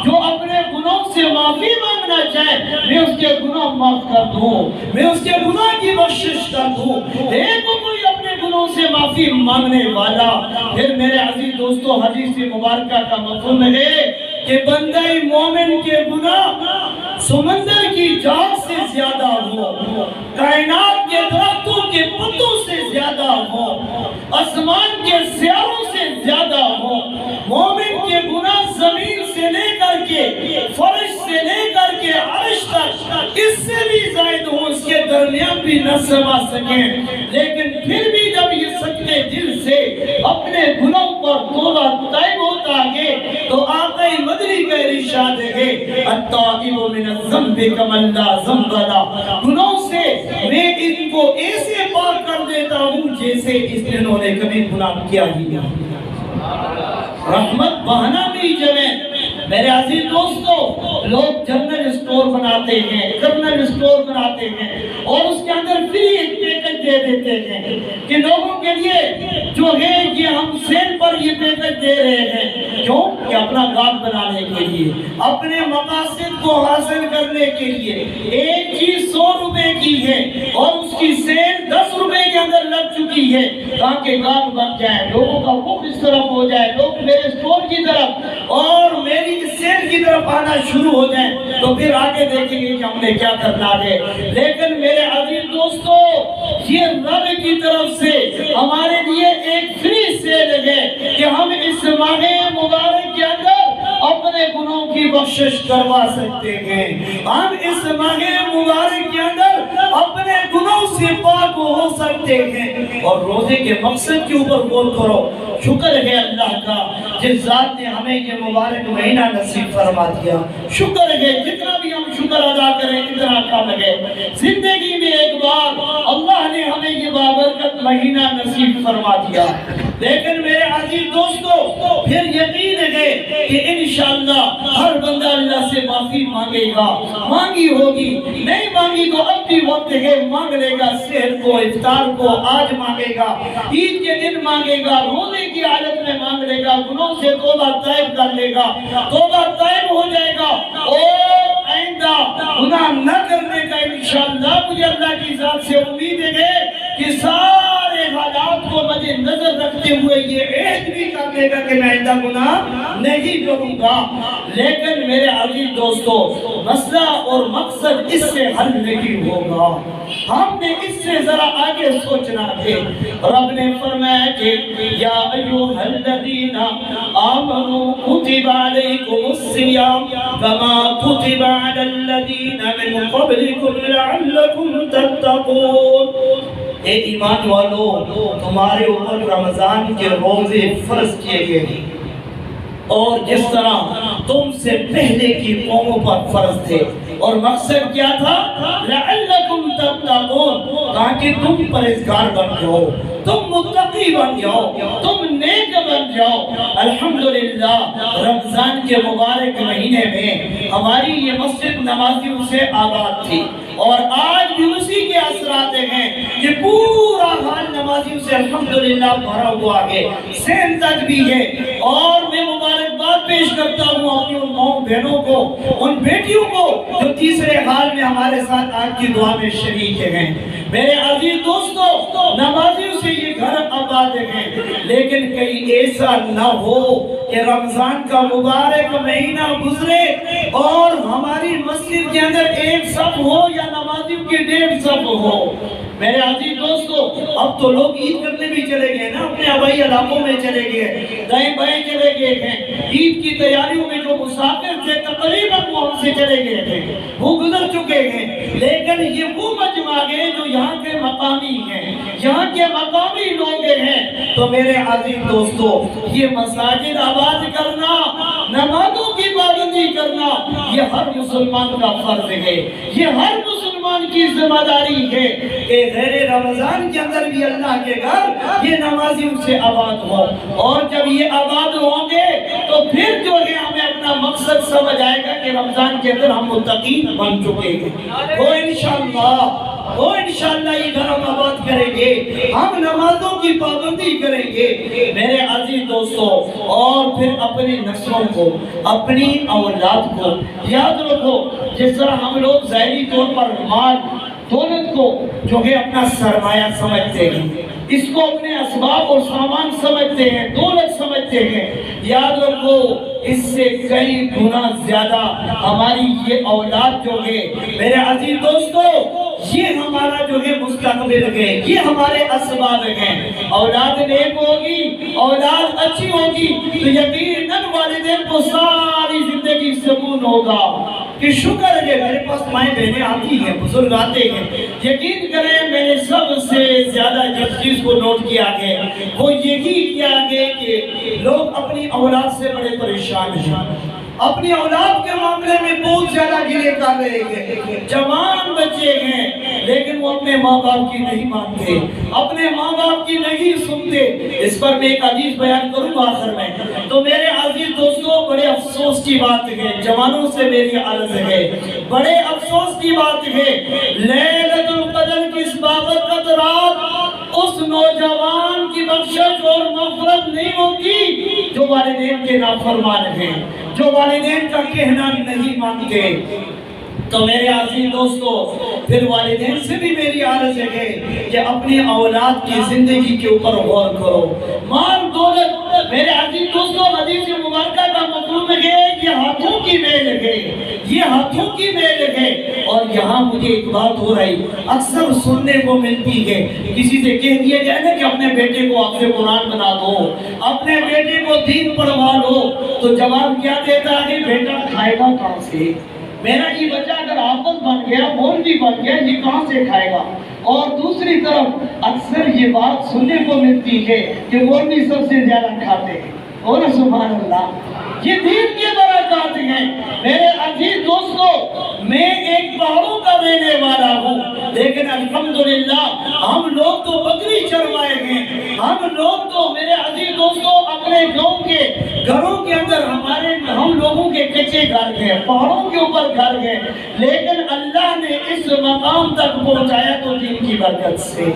جو اپنے گناہوں سے معافی مانگنا چاہے میں اس کے گناہ معاف کر دوں، میں اس کے گناہ کی بخشش کر دوں، ہے کوئی اپنے گناہوں سے معافی مانگنے والا۔ پھر میرے عزیز دوستو حدیث مبارکہ کا مفہوم ہے کہ بندہ مومن کے گناہ سمندر کی جھاگ سے زیادہ ہو، کائنات کے درختوں کے پتوں سے زیادہ ہو، آسمان کے ستاروں سے زیادہ ہو، مومن اس سے بھی زائد ہوں، اس کے درمیان بھی نہ سما سکیں، لیکن پھر بھی جب یہ سچے دل سے اپنے گناہوں پر توبہ طائب ہوتا ہے تو آقا مدنی کا ارشاد ہے التائب من الذنب کمن لا ذنب لہ، گناہوں سے میں ان کو ایسے پاک کر دیتا ہوں جیسے انہوں نے کبھی گناہ کیا ہی نہیں۔ رحمت بہانا بھی جمع۔ میرے عزیز دوستو، لوگ جنرل اسٹور بناتے ہیں، کرنل اسٹور بناتے ہیں اور اس کے اندر فری ایک پیکج دے دیتے ہیں کہ لوگوں کے لیے جو ہے یہ ہم سیل پر یہ پیکج دے رہے ہیں، کیوں؟ کہ اپنا گاہک بنانے کے لیے، اپنے مقاصد کو حاصل کرنے کے لیے۔ ایک چیز 100 روپے کی ہے اور اس کی سیل 10 روپے کے اندر لگ چکی ہے تاکہ گاہک بن جائے، لوگوں کا رخ اس طرف ہو جائے، لوگ میرے اسٹور کی طرف اور میری سیل کی طرف آنا شروع ہو جائیں، تو پھر آگے دیکھیں گے کہ ہم نے کیا کرنا ہے۔ لیکن میرے عزیز دوستو، یہ رب کی طرف سے ہمارے لیے ایک فری سیل ہے کہ ہم اس ماہ مبارک کے اندر اپنے گناہوں کی بخشش کروا سکتے ہیں، ہم اس ماہ مبارک کے اندر اپنے گناہوں سے پاک ہو سکتے ہیں۔ اور روزے کے مقصد کے اوپر غور کرو، شکر ہے اللہ کا جس ذات نے ہمیں یہ مبارک مہینہ نصیب فرما دیا، شکر ہے، جتنا بھی ہم شکر ادا کریں اتنا کم ہے۔ زندگی میں ایک بار اللہ نے ہمیں یہ بابرکت مہینہ نصیب فرما دیا، لیکن میرے عزیز دوستو پھر یقین ہے کہ انشاءاللہ ہر بندہ اللہ سے معافی مانگے گا، مانگی ہوگی، نہیں مانگی تو اب بھی وقت ہے، مانگ لے گا، سحر کو، افطار کو آج مانگے گا، عید کے دن مانگے گا، روزے کی حالت میں مانگ لے گا، گناہوں سے توبہ طائب کر لے گا، توبہ طائب ہو جائے گا اور آئندہ گناہ نہ کرنے کا انشاءاللہ مجھے اللہ کی ذات سے امید ہے کہ سارے حالات کو مد نظر رکھتے ہوئے یہ عہد بھی کر لے گا کہ میں آئندہ گناہ نہیں کروں گا۔ لیکن میرے عزیز دوستو، مسئلہ اور مقصد اس سے حل نہیں ہوگا، ہم نے اس سے ذرا آگے سوچنا ہے۔ رب نے فرمایا کہ یا ایھا الذین آمنوا کتب علیکم الصیام کما کتب علی الذین من قبلکم لعلکم تتقون۔ اے ایمان والو، تمہارے اوپر رمضان کے روزے فرض کیے گئے ہیں اور جس طرح تم سے پہلے کی قوموں پر فرض تھے، اور مقصد کیا تھا؟ لعلکم تتقون، تاکہ تم پرہیزگار بن جاؤ، تم متقی بن جاؤ، تم نیک بن جاؤ۔ الحمدللہ رمضان کے مبارک مہینے میں ہماری یہ مسجد نمازیوں سے آباد تھی اور آج بھی اسی کے اثرات ہیں کہ پورا حال نمازیوں سے الحمدللہ بھرا ہوا ہے، سین تک بھی ہے۔ اور میں مبارکباد پیش کرتا ہوں اپنی ان ماؤں بہنوں کو، ان بیٹیوں کو جو تیسرے حال میں ہمارے ساتھ آج کی دعا میں شریک ہیں۔ میرے عزیز دوستو، نمازیوں سے یہ گھر آباد ہیں، لیکن کہیں ایسا نہ ہو کہ رمضان کا مبارک مہینہ گزرے اور ہماری مسجد کے اندر ایک صف ہو یا نمازیوں کی 1.5 صف ہو۔ میرے عزیز دوستو، اب تو لوگ عید کرنے بھی چلے گئے نا، اپنے آبائی علاقوں میں چلے گئے، دائیں بائیں چلے گئے ہیں۔ عید کی تیاریوں میں جو مسافر تھے تقریباً وہ ہم سے چلے گئے تھے، وہ گزر چکے ہیں، لیکن یہ وہ مجمع ہے جو یہاں کے مقامی ہیں، یہاں کے مقامی لوگ ہیں۔ تو میرے عزیز دوستو، یہ مساجد آباد کرنا، نمازوں کی پابندی کرنا، یہ ہر مسلمان کا فرض ہے، یہ ہر مسلمان کی ذمہ داری ہے کہ غیر رمضان کے اندر بھی اللہ کے گھر یہ نمازیوں سے آباد ہو، اور جب یہ آباد ہوں گے تو پھر جو ہے ہمیں اپنا مقصد سمجھ آئے گا کہ رمضان کے اندر ہم متقین بن چکے ہیں۔ تو انشاءاللہ یہ گھر ہم آباد کریں گے، ہم نمازوں کی پابندی کریں گے میرے عزیز دوستو، اور پھر اپنی نسلوں کو، اپنی اولاد کو یاد رکھو۔ جس طرح ہم لوگ ظاہری طور پر مال دولت کو جو ہے اپنا سرمایہ سمجھتے ہیں، اس کو اپنے اسباب اور سامان سمجھتے ہیں، دولت سمجھتے ہیں، یاد رکھو اس سے کئی گنا زیادہ ہماری یہ اولاد جو ہے میرے عزیز دوستو، یہ ہمارا جو ہے مستقبل ہے، یہ ہمارے اسباب ہیں۔ اولاد نیک ہوگی، اولاد اچھی ہوگی تو یقیناً والدین کو ساری زندگی سکون ہوگا، کہ شکر ہے میرے پاس مائیں بہنیں آتی ہیں، بزرگ آتے ہیں، یقین کریں میں نے سب سے زیادہ جس چیز کو نوٹ کیا ہے وہ یہی کیا ہے کہ لوگ اپنی اولاد سے بڑے پریشان ہیں، اپنی اولاد کے معاملے میں بہت زیادہ گلے کر رہے ہیں، جوان بچے ہیں لیکن وہ اپنے ماں باپ کی نہیں مانتے، اپنے ماں باپ کی نہیں سنتے۔ اس پر میں ایک حدیث بیان کروں آخر میں، تو میرے عزیز دوستو بڑے افسوس کی بات ہے، جوانوں سے میری عرض ہے، بڑے افسوس کی بات ہے، لیلۃ القدر کی اس بابرکت رات اس نوجوان کی بخشش اور مغفرت نہیں ہوتی جو والدین کے نافرمان ہیں، جو والدین کا کہنا نہیں مانتے۔ تو میرے عزیز دوستو پھر والدین سے بھی میری عرض ہے کہ اپنی اولاد کی زندگی کے اوپر غور کرو۔ مال دولت میرے عزیز دوستو حدیث مبارکہ کا مطلب ہے یہ ہاتھوں کی میل ہے، یہ ہاتھوں کی میل ہے۔ اور یہاں مجھے ایک بات ہو رہی اکثر سننے کو ملتی ہے، کسی سے کہہ دیا جائے نا کہ اپنے بیٹے کو حافظ قرآن بنا دو، اپنے بیٹے کو دین پڑھوا لو، تو جواب کیا دیتا ہے بیٹا کھائے گا کہاں سے؟ میرا یہ بچہ اگر حافظ بن گیا، مولوی بن گیا، یہ کہاں سے کھائے گا؟ اور دوسری طرف اکثر یہ بات سننے کو ملتی ہے کہ مولوی سب سے زیادہ کھاتے ہیں، اور سبحان اللہ یہ دین کے برکات ہیں۔ میرے عزیز دوستو میں ایک پہاڑوں کا رہنے والا ہوں، لیکن الحمدللہ ہم لوگ تو بکری چروائے ہیں، ہم لوگ تو میرے عزیز دوستو اپنے گاؤں کے گھروں کے اندر ہم لوگوں کے کچے گھر ہیں، پہاڑوں کے اوپر گھر ہیں، لیکن اللہ نے اس مقام تک پہنچایا تو دین کی برکت سے۔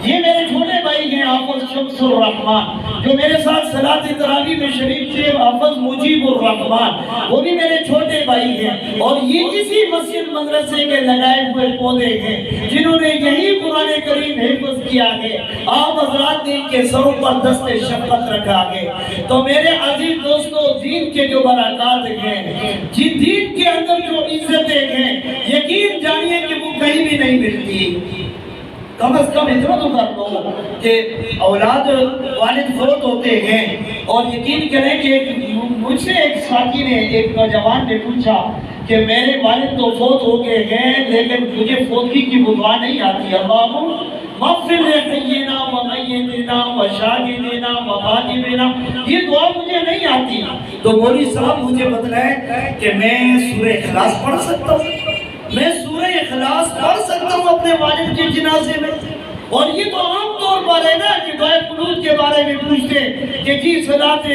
یہ میرے چھوٹے بھائی ہیں حافظ شمس الرحمان جو میرے ساتھ صلاۃ تراویح میں شریف تھے، حافظ مجیب الرحمان وہ بھی میرے چھوٹے بھائی ہیں، اور یہ اسی مسجد مدرسے کے لگائے ہوئے پودے ہیں جنہوں نے یہی قرآن کریم حفظ کیا ہے۔ آپ حضرات نے ان کے سروں پر دست شفقت رکھا ہے۔ تو میرے عزیز دوستو دین کے جو برکات ہیں، جن دین کے اندر جو عزتیں ہیں، یقین جانیے کہ وہ کہیں بھی نہیں ملتی۔ کم از کم اتنا تو کر دو کہ اولاد والد فوت ہوتے ہیں، اور یقین کریں کہ مجھ سے ایک ساتھی نے، ایک جوان نے پوچھا کہ میرے والد تو فوت ہو گئے ہیں لیکن مجھے فوتگی کی دعا نہیں آتی، اللہم مغفر لحینا ومیتنا وشاہدنا وغائبنا، یہ دعا مجھے نہیں آتی۔ تو مولوی صاحب مجھے بتلائے کہ میں سورہ اخلاص پڑھ سکتا ہوں، میں سورہ اخلاص پڑھ سکتا ہوں اپنے والد کے جنازے میں؟ اور یہ تو عام طور پر ہے نا کہ دعائے قنوت کے بارے میں پوچھتے کہ جی صلاۃ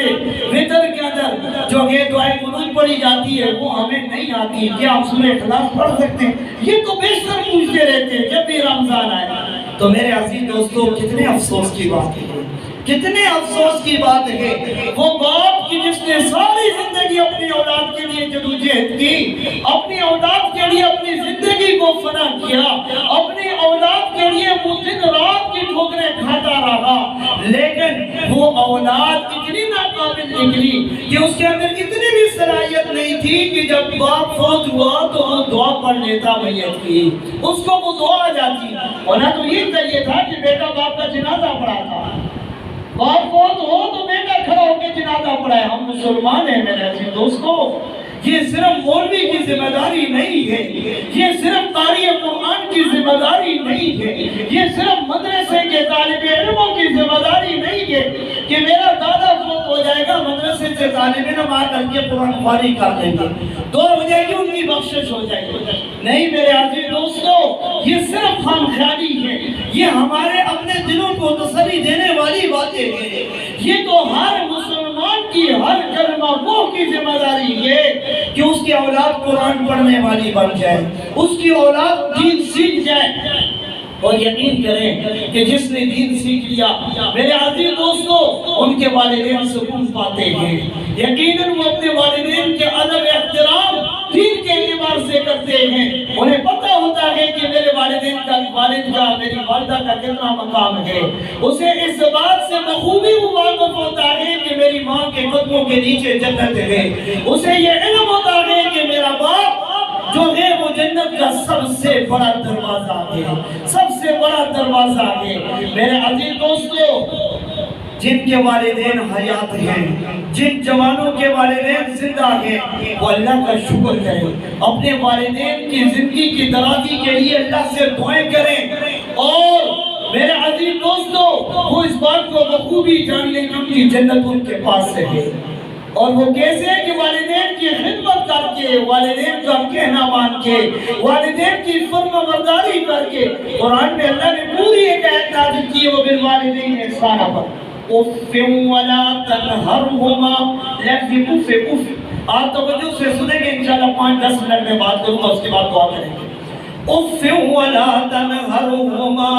وتر کے اندر جو ہے دعائے قنوت پڑھی جاتی ہے وہ ہمیں نہیں آتی، کیا آپ سورہ اخلاص پڑھ سکتے ہیں؟ یہ تو بیشتر پوچھتے رہتے ہیں جب بھی رمضان آئے۔ تو میرے عزیز دوستو کتنے افسوس کی بات ہے، کتنے افسوس کی بات ہے وہ باپ کی جس نے ساری زندگی اپنی اولاد کے لیے جدوجہد کی، اپنی اولاد کے لیے اپنی زندگی کو فنا کیا، اپنی اولاد کے لیے وہ دن رات کی ٹھوکریں کھاتا رہا، لیکن وہ اولاد اتنی ناقابل نکلی کہ اس کے اندر اتنی بھی صلاحیت نہیں تھی کہ جب باپ فوت ہوا تو وہ دعا پڑھ لیتا میت کی، اس کو وہ دعا آ جاتی، ورنہ تو یہ چاہیے تھا کہ بیٹا باپ کا جنازہ پڑھا تھا، باپ فوت ہو تو بیٹا کھڑا ہو کے جنازہ پڑھائے۔ ہم مسلمان ہیں میرے عزیز دوستو، یہ صرف مولوی کی ذمہ داری نہیں ہے، یہ صرف قاری قرآن کی ذمہ داری نہیں ہے، یہ صرف مدرسے کے طالب علموں کی ذمہ داری نہیں ہے کہ میرا دادا فوت ہو جائے گا مدرسے سے طالب علم آ کر کے قرآن خوانی کر دیں گے، دور ہو جائے گی ان کی بخشش ہو جائے گی۔ نہیں میرے عزیز دوستو، یہ صرف خام خیالی ہے، یہ ہمارے اپنے دلوں کو تسلی دینے والی باتیں ہیں۔ یہ تو ہر مسلمان کی، ہر کلمہ گو کی ذمہ داری ہے کہ اس کی اولاد قرآن پڑھنے والی بن جائے، اس کی اولاد دین سیکھ جائے۔ اور یقین کریں کہ جس نے دین سیکھ لیا میرے عزیز دوستو ان کے والدین سکون پاتے ہیں، یقیناً وہ اپنے والدین کے ادب احترام دین کے اعتبار سے کرتے ہیں، انہیں پتہ ہوتا ہے کہ میرے والدین کا، والد کا، میری والدہ کا کتنا مقام ہے، اسے اس بات سے بخوبی وہ واقف ہوتا ہے کہ میری ماں کے قدموں کے نیچے جنت ہے، اسے یہ علم ہوتا ہے کہ میرا باپ جو ہے وہ جنت کا سب سے بڑا دروازہ ہے، سب سے بڑا دروازہ ہے۔ میرے عزیز دوستو جن کے والدین حیات ہیں، جن جوانوں کے والدین زندہ ہیں، وہ اللہ کا شکر کریں، اپنے والدین کی زندگی کی درازی کے لیے اللہ سے دعائیں کریں، اور میرے عزیز دوستو وہ اس بات کو بخوبی جان لیں کہ ان کی جنت ان کے پاس ہے، اور وہ کیسے کہ والدین کی خدمت کر کے، والدین کا کہنا مان کے، والدین کی فرما برداری کر کے۔ قرآن میں اللہ نے پوری ایک آیت نازل کی ہے، وبالوالدین احسانا پر، اف ولا تنہرہما، لفظ اف اف آپ توجہ سے سنیں گے انشاءاللہ 5-10 منٹ میں بات کروں گا، اس کے بعد دعا کریں گے۔ اف ولا تنہرہما،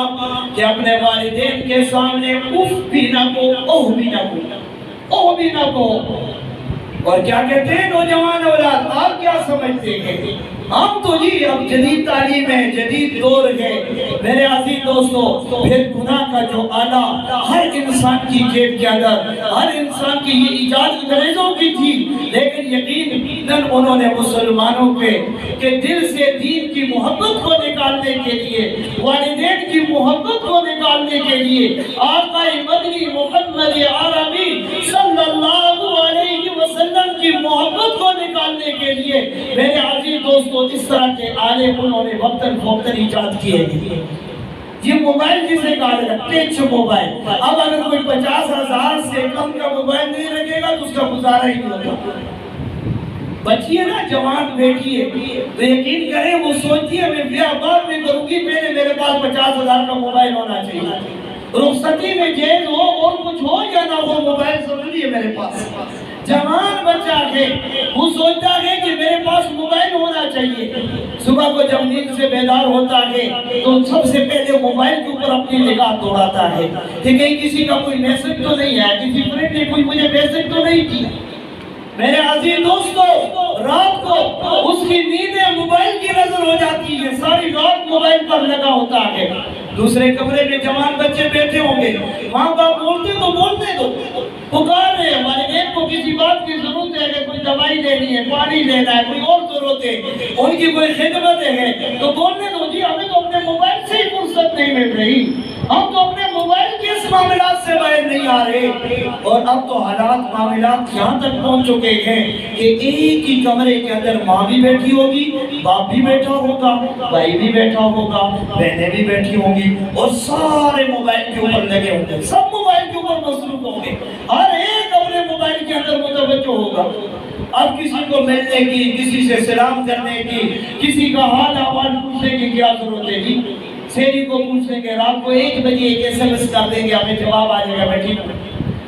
کہ اپنے والدین کے سامنے اف بھی نہ کو، اوہ بھی نہ کو، اوہ بھی نہ کو۔ اور کیا کہتے ہیں نوجوان اولاد، آپ کیا سمجھتے ہیں؟ ہم تو جی اب جدید تعلیم ہے، جدید دور ہے میرے عزیز دوستو، پھر گناہ کا جو آلہ ہر انسان کی جیب کے اندر، ہر انسان کی یہ ایجاد انگریزوں کی تھی، لیکن یقیناً انہوں نے مسلمانوں کے دل سے دین کی محبت کو نکالنے کے لیے، والدین کی محبت کو نکالنے کے لیے، آقا مدنی محمد عربی صلی اللہ علیہ وسلم کی محبت کو نکالنے کے لیے میرے عزیز دوستو اس طرح کے آلے انہوں نے وقتاً فوقتاً ایجاد کیے ہیں۔ یہ موبائل جسے کہا جائے ٹچ موبائل، اب اگر کوئی 50,000 سے کم کا موبائل نہیں رکھے گا تو اس کا گزارا ہی نہیں ہوگا۔ بچی ہے نا، جوان بیٹی ہے، تو یقین کریں وہ سوچتی ہے میں بیاہ بعد میں کروں گی، پہلے میرے پاس 50,000 کا موبائل ہونا چاہیے، رخصتی میں جیز ہو اور کچھ ہو یا نہ ہو موبائل ضروری ہے میرے پاس۔ جوان بچہ ہے وہ سوچتا ہے کہ میرے پاس موبائل ہونا چاہیے، صبح کو جب نیند سے بیدار ہوتا ہے تو سب سے پہلے موبائل کے اوپر اپنی نگاہ دوڑاتا ہے کہ کہیں کسی کا کوئی میسج تو نہیں ہے، کسی فرینڈ نے کوئی مجھے میسج تو نہیں کی۔ میرے عزیز دوستو رات کو اس کی نیندیں موبائل کی نظر ہو جاتی ہے، ساری رات موبائل پر لگا ہوتا ہے۔ دوسرے کمرے میں جوان بچے بیٹھے ہوں گے، ماں باپ بولتے تو بولتے دو، پکار رہے ہیں، والدین کو کسی بات کی ضرورت ہے کہ کوئی دوائی لینی ہے، پانی لینا ہے، کوئی اور ضرورت ہے، ان کی کوئی خدمت ہے تو بولنے دو جی، ہمیں تو اپنے موبائل سے ہی فرصت نہیں مل رہی، ہم تو اپنے موبائل کے اس معاملات سے باہر نہیں آ رہے۔ اور اب تو حالات معاملات یہاں تک پہنچ چکے ہیں کہ ایک ہی کمرے کے اندر ماں بھی بیٹھی ہوگی، باپ بھی بیٹھا ہوگا، بھائی بھی بیٹھا ہوگا، بہنیں بھی بیٹھی ہوں گی، اور سارے موبائل کے اوپر لگے ہوں گے، سب موبائل کے اوپر مصروف ہوں گے، ہر ایک اپنے موبائل کے اندر متوجہ ہوگا۔ اب کسی کو ملنے کی، کسی سے سلام کرنے کی، کسی کا حال احوال پوچھنے کی کیا ضرورت ہے جی؟ سیری کو پوچھ لیں گے، رات کو 1 بجے ایک SMS کر دیں گے، ہمیں جواب آ جائے گا میں ٹھیک ہوں،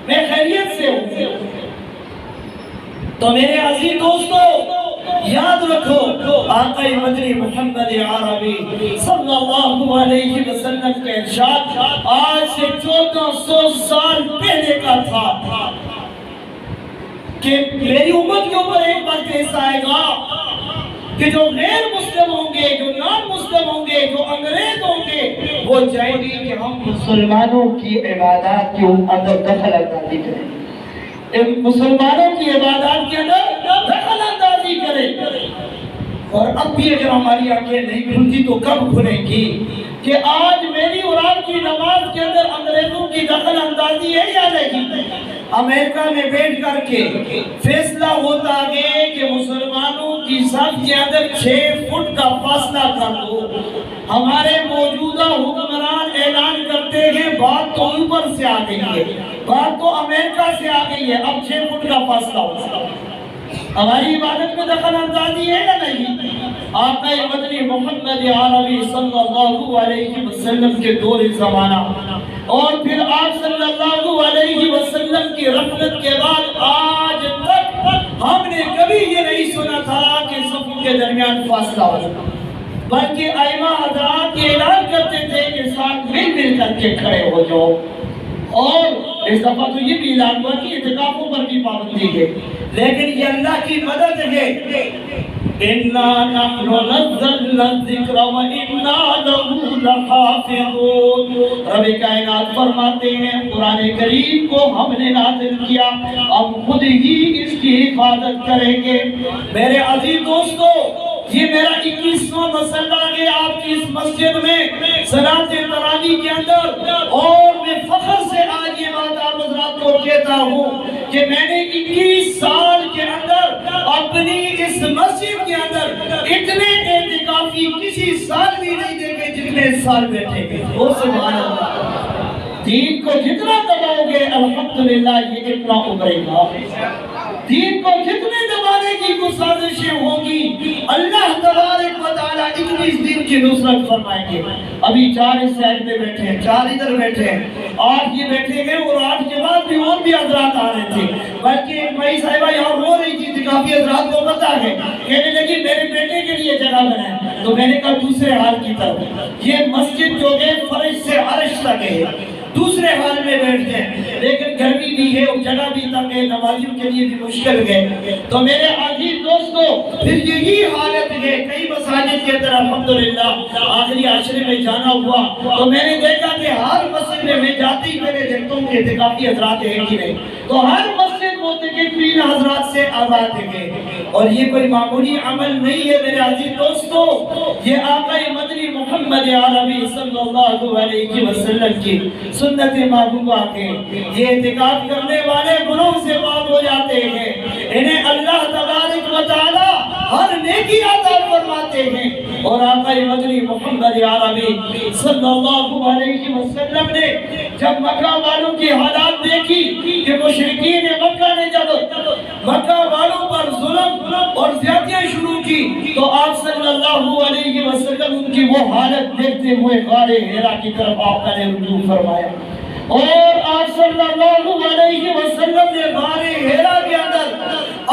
میں خیریت سے ہوں۔ تو میرے عزیز دوستو یاد رکھو آقا مدنی محمد عربی صلی اللہ علیہ وسلم کے ارشاد آج سے 1400 سال پہلے کا تھا کہ میری امت کے اوپر ایک وقت ایسا آئے گا کہ جو غیر مسلم ہوں گے، جو نان مسلم ہوں گے، جو انگریز ہوں گے، وہ چاہیں گے کہ ہم مسلمانوں کی عبادات کے اندر دخل اندازی کریں، مسلمانوں کی عبادات کے اندر دخل اندازی کریں۔ اور اب بھی اگر ہماری آنکھیں نہیں کھلتی تو کب کھلیں گی کہ آج میری اور آپ کی نماز کے اندر انگریزوں کی دخل اندازی ہے یا نہیں؟ امریکہ میں بیٹھ کر کے فیصلہ ہوتا ہے کہ مسلمانوں کی صف کے اندر 6 فٹ کا فاصلہ کر دو، ہمارے موجودہ حکمران اعلان کرتے ہیں بات تو اوپر سے آ گئی ہے، بات تو امریکہ سے آ گئی ہے، اب 6 فٹ کا فاصلہ ہوگا۔ ہماری عبادت میں دخل اندازی ہے یا نہیں؟ آقا مدنی محمد عربی صلی اللہ علیہ وسلم کے دور زمانہ اور پھر آپ صلی اللہ علیہ وسلم کی رحمت کے بعد آج تک ہم نے کبھی یہ نہیں سنا تھا کہ صفوں کے درمیان فاصلہ ہو، بلکہ ائمہ حضرات یہ اعلان کرتے تھے کہ ساتھ مل مل کر کے کھڑے ہو جاؤ۔ اور اس دفعہ تو یہ بھی اعلان ہوا کہ اعتکافوں پر بھی پابندی ہے، لیکن یہ اللہ کی مدد ہے۔ اِنَّا نَحْنُ نَزَّلْنَا الذِّكْرَ وَإِنَّا لَهُ لَحَافِظُونَ۔ رب کائنات فرماتے ہیں قرآن کریم کو ہم نے نازل کیا، ہم خود ہی اس کی حفاظت کریں گے۔ میرے عزیز دوستو یہ میرا 21واں مسئلہ ہے آپ کی اس مسجد میں صلاۃ تراویح کے اندر، اور میں فخر سے آج یہ بات آپ حضرات کو کہتا ہوں کہ میں نے 21 سال کے اندر اپنی اس مسجد کے اندر اتنے اعتکافی کسی سال بھی نہیں دیکھے جتنے اس سال بیٹھے گئے۔ وہ سبحان اللہ، دین کو جتنا دباؤ گے الحمدللہ یہ اتنا ابھرے گا۔ دین کو جتنے دبانے کی کوششیں ہوں گی اللہ تبارک و تعالیٰ اتنی اس دین کی نصرت فرمائیں گے۔ ابھی 4 اس سائڈ پہ بیٹھے ہیں، 4 ادھر بیٹھے ہیں، 8 یہ بیٹھے گئے، اور 8 کے بعد بھی اور بھی حضرات آ رہے تھے، بلکہ ایک بھائی صاحبہ یہاں رو رہی تھی، کافی حضرات کو پتا ہے، کہنے لگی میرے بیٹے کے لیے جگہ بنائیں، تو میں نے کہا دوسرے حال کی طرف، یہ مسجد جو ہے فرش سے عرش تک ہے، دوسرے حال میں بیٹھتے ہیں، لیکن گرمی بھی ہے اور جگہ بھی تنگ ہے، نمازیوں کے لیے بھی مشکل ہے۔ تو میرے عزیز دوستو پھر یہی حالت ہے، کئی مساجد کے اندر الحمدللہ آخری عشرے میں جانا ہوا تو میں نے دیکھا کہ ہر مسجد میں جاتے ہی پہلے دیکھتا ہوں کہ اعتکافی حضرات ہیں کہ نہیں، تو ہر مسجد معتکفین حضرات سے آباد ہے، اور یہ کوئی معمولی عمل نہیں ہے میرے عزیز دوستو، یہ آقا مدنی محمد عربی صلی اللہ علیہ وسلم کی سنت محبوبہ کے، یہ اعتکاف کرنے والے گناہوں سے پاک ہو جاتے ہیں، انہیں اللہ تبارک و تعالی ہر نیکی عطا فرماتے ہیں۔ اور آقا مدنی محمد عربی صلی اللہ علیہ وسلم نے جب مکہ والوں کی حالات دیکھی کہ مشرکین مکہ نے جب مکہ والوں پر ظلم اور زیادتیاں شروع کی تو آپ صلی اللہ علیہ وسلم ان کی وہ حالت دیکھتے ہوئے غار حرا کی طرف آپ نے رجوع فرمایا، اور آپ صلی اللہ علیہ وسلم نے غار حرا کے اندر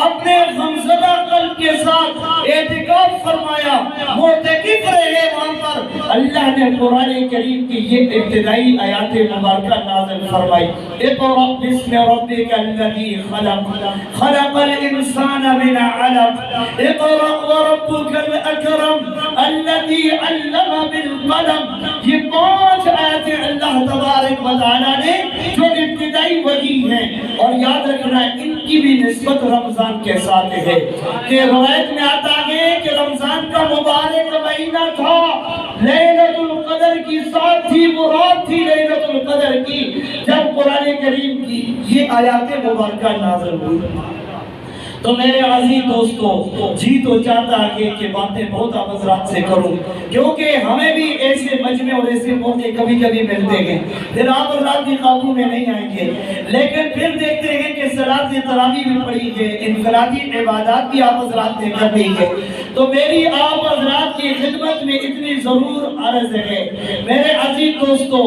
اپنے غمزدہ قلب کے ساتھ اعتکاف فرمایا، معتکف رہے وہاں پر۔ اللہ نے قرآن کریم کی یہ ابتدائی آیات مبارکہ نازل فرمائی، اقرأ بسم ربک الذی خلق خلق الانسان من علق اقرأ وربک الاکرم الذی علم بالقلم۔ یہ 5 آیتیں اللہ تبارک و تعالیٰ نے جو ابتدائی وحی ہیں، اور یاد رکھنا ان کی بھی نسبت رمضان کے ساتھ ہے، کہ روایت میں آتا ہے کہ رمضان کا مبارک مہینہ تھا، لیلۃ القدر کی ساتھ تھی، وہ رات تھی لیلۃ القدر کی جب قرآن کریم کی یہ آیات مبارکہ نازل ہوئی۔ تو میرے عزیز دوستو جی تو چاہتا ہے کہ باتیں بہت آپ حضرات سے کروں، کیونکہ ہمیں بھی ایسے مجمع اور ایسے موقع کبھی کبھی ملتے ہیں، پھر آپ حضرات بھی قابو میں نہیں آئیں گے، لیکن پھر دیکھتے ہیں کہ صلاۃ تراویح بھی پڑھی ہے، انفرادی عبادات بھی آپ حضرات نے کر لی ہے، تو میری آپ حضرات کی خدمت میں اتنی ضرور عرض ہے میرے عزیز دوستو،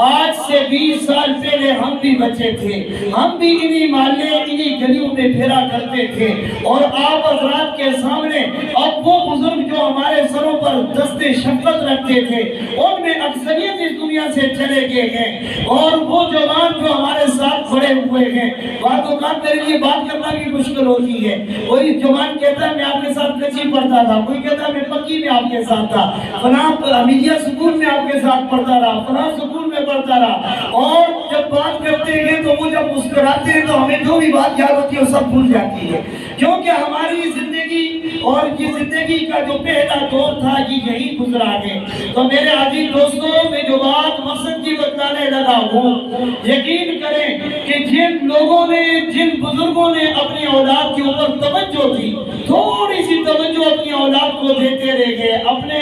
آج سے 20 سال پہلے ہم بھی بچے تھے، ہم بھی انہی محلے انہی گلیوں میں پھرا کرتے تھے، اور آپ حضرات کے سامنے اب وہ بزرگ جو ہمارے سروں پر دست شفقت رکھتے تھے ان میں اکثریت اس دنیا سے چلے گئے ہیں، اور وہ جوان جو ہمارے ساتھ کھڑے ہوئے ہیں، بات اوقات میرے لیے بات کرنا بھی مشکل ہوتی ہے، کوئی جوان کہتا ہے میں آپ کے ساتھ کچی پڑھتا تھا، کوئی کہتا ہے میں پکی میں آپ کے ساتھ تھا، فلاں حمیدیہ سکول میں آپ کے ساتھ پڑھتا رہا، فلاں سکول میں پڑھتا رہا، اور جب بات کرتے ہیں تو وہ جب مسکراتے ہیں تو ہمیں جو بھی بات یاد ہوتی ہے وہ سب بھول جاتی ہے، کیونکہ ہماری زندگی اور یہ زندگی کا جو پہلا دور تھا یہ یہی گزرا ہے۔ تو میرے عزیز دوستوں میں جو بات مقصد کی بتلانے لگا ہوں، یقین کریں کہ جن لوگوں نے جن بزرگوں نے اپنی اولاد کے اوپر توجہ دی، تھوڑی سی توجہ اپنی اولاد کو دیتے رہ گئے، اپنے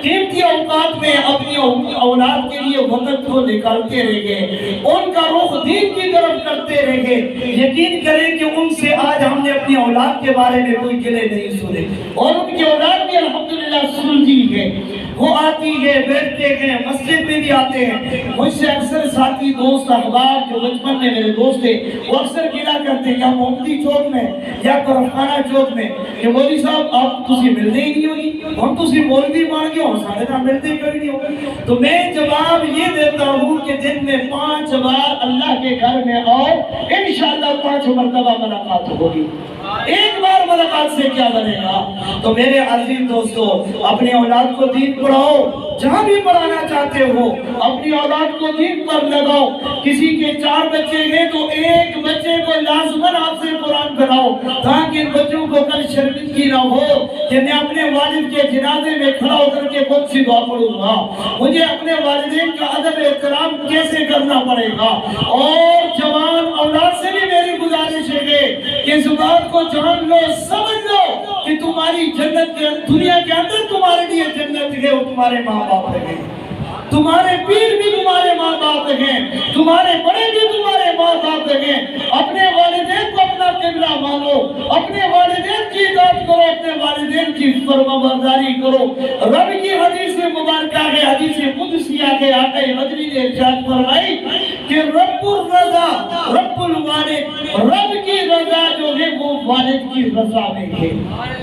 قیمتی اوقات میں اپنی اولاد کے لیے وقت کو نکالتے رہ گئے، ان کا رخ دین کی طرف کرتے رہ گئے، یقین کریں کہ ان سے آج ہم نے اپنی اولاد کے بارے میں کوئی گلے نہیں سنے، اور ان کی اولاد بھی الحمدللہ سنتی ہے، وہ آتی ہے، بیٹھتے ہیں، مسجد میں بھی آتے ہیں۔ مجھ سے اکثر ساتھی دوست احباب جو بچپن میں میرے دوست تھے وہ اکثر کہا کرتے ہیں یا محمدی چوک میں یا کرفخانہ چوک میں کہ مولوی صاحب آپ تسی ملتے ہی نہیں ہوگی، ہم تسی مولوی مان گے اور سارے نہ ملتے کبھی نہیں ہوگا۔ تو میں جواب یہ دیتا ہوں کہ دن میں 5 بار اللہ کے گھر میں آؤ، انشاءاللہ 5 مرتبہ ملاقات ہوگی، ایک بار ملاقات سے کیا بنے گا۔ تو میرے عزیز دوستو اپنی اولاد کو دین پڑھاؤ، جہاں بھی پڑھانا چاہتے ہو اپنی اولاد کو دین پر لگاؤ. کسی کے 4 بچے ہیں تو ایک بچے کو لازماً حافظ قرآن بناؤ تاکہ ان بچوں کو کل شرمندگی نہ ہو کہ میں اپنے والد کے جنازے میں کھڑا ہو کر کے کون سی دعا پڑھوں گا, مجھے اپنے والدین کا ادب احترام کیسے کرنا پڑے گا. اور جوان اولاد سے بھی میری گزارش ہے کہ اس بات کو جان لو, سمجھ لو کہ تمہاری جنت دنیا کے اندر تمہارے لیے جنت ہے وہ تمہارے ماں باپ ہیں, تمہارے پیر بھی تمہارے ماں باپ ہیں, تمہارے بڑے بھی تمہارے ماں باپ ہیں. اپنے والدین کو اپنا قبلہ مانو, اپنے والدین کی اطاعت کرو, اپنے والدین کی فرمانبرداری کرو. رب کی حدیث مبارکہ ہے, حدیث قدسیہ ہے, آقا مدنی نے ارشاد فرمائی کہ رب الرضا رب الوالد, رب کی رضا جو ہے وہ والد کی رضا میں ہے.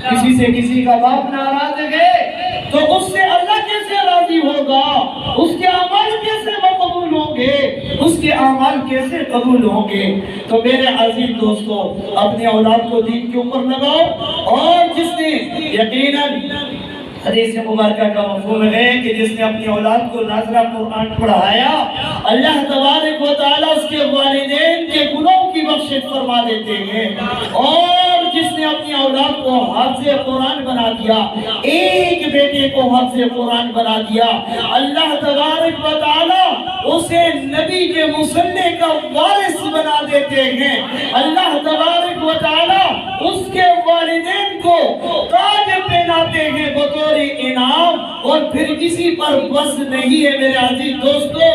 کسی سے کسی کا باپ ناراض ہے تو اس سے اللہ کیسے راضی ہوگا, اس کے اعمال کیسے قبول ہوں گے, اس کے اعمال کیسے قبول ہوں گے. تو میرے عزیز دوستو اپنے اولاد کو دین کے اوپر لگاؤ. اور جس نے یقیناً حدیث مبارکہ کا مفہوم ہے کہ جس نے اپنی اولاد کو ناظرہ قرآن پڑھایا اللہ تبارک و تعالیٰ اس کے والدین کے گناہوں کی بخشش فرما دیتے ہیں. اور جس نے اپنی اولاد کو حافظ قرآن بنا دیا, ایک بیٹے کو حافظ قرآن بنا دیا, اللہ تبارک و تعالیٰ اسے نبی کے مصلی کا وارث بنا دیتے ہیں. اللہ تبارک و تعالیٰ اس کے والدین کو تاج پہناتے ہیں بطور انعام. اور پھر کسی پر بس نہیں ہے میرے عزیز دوستو,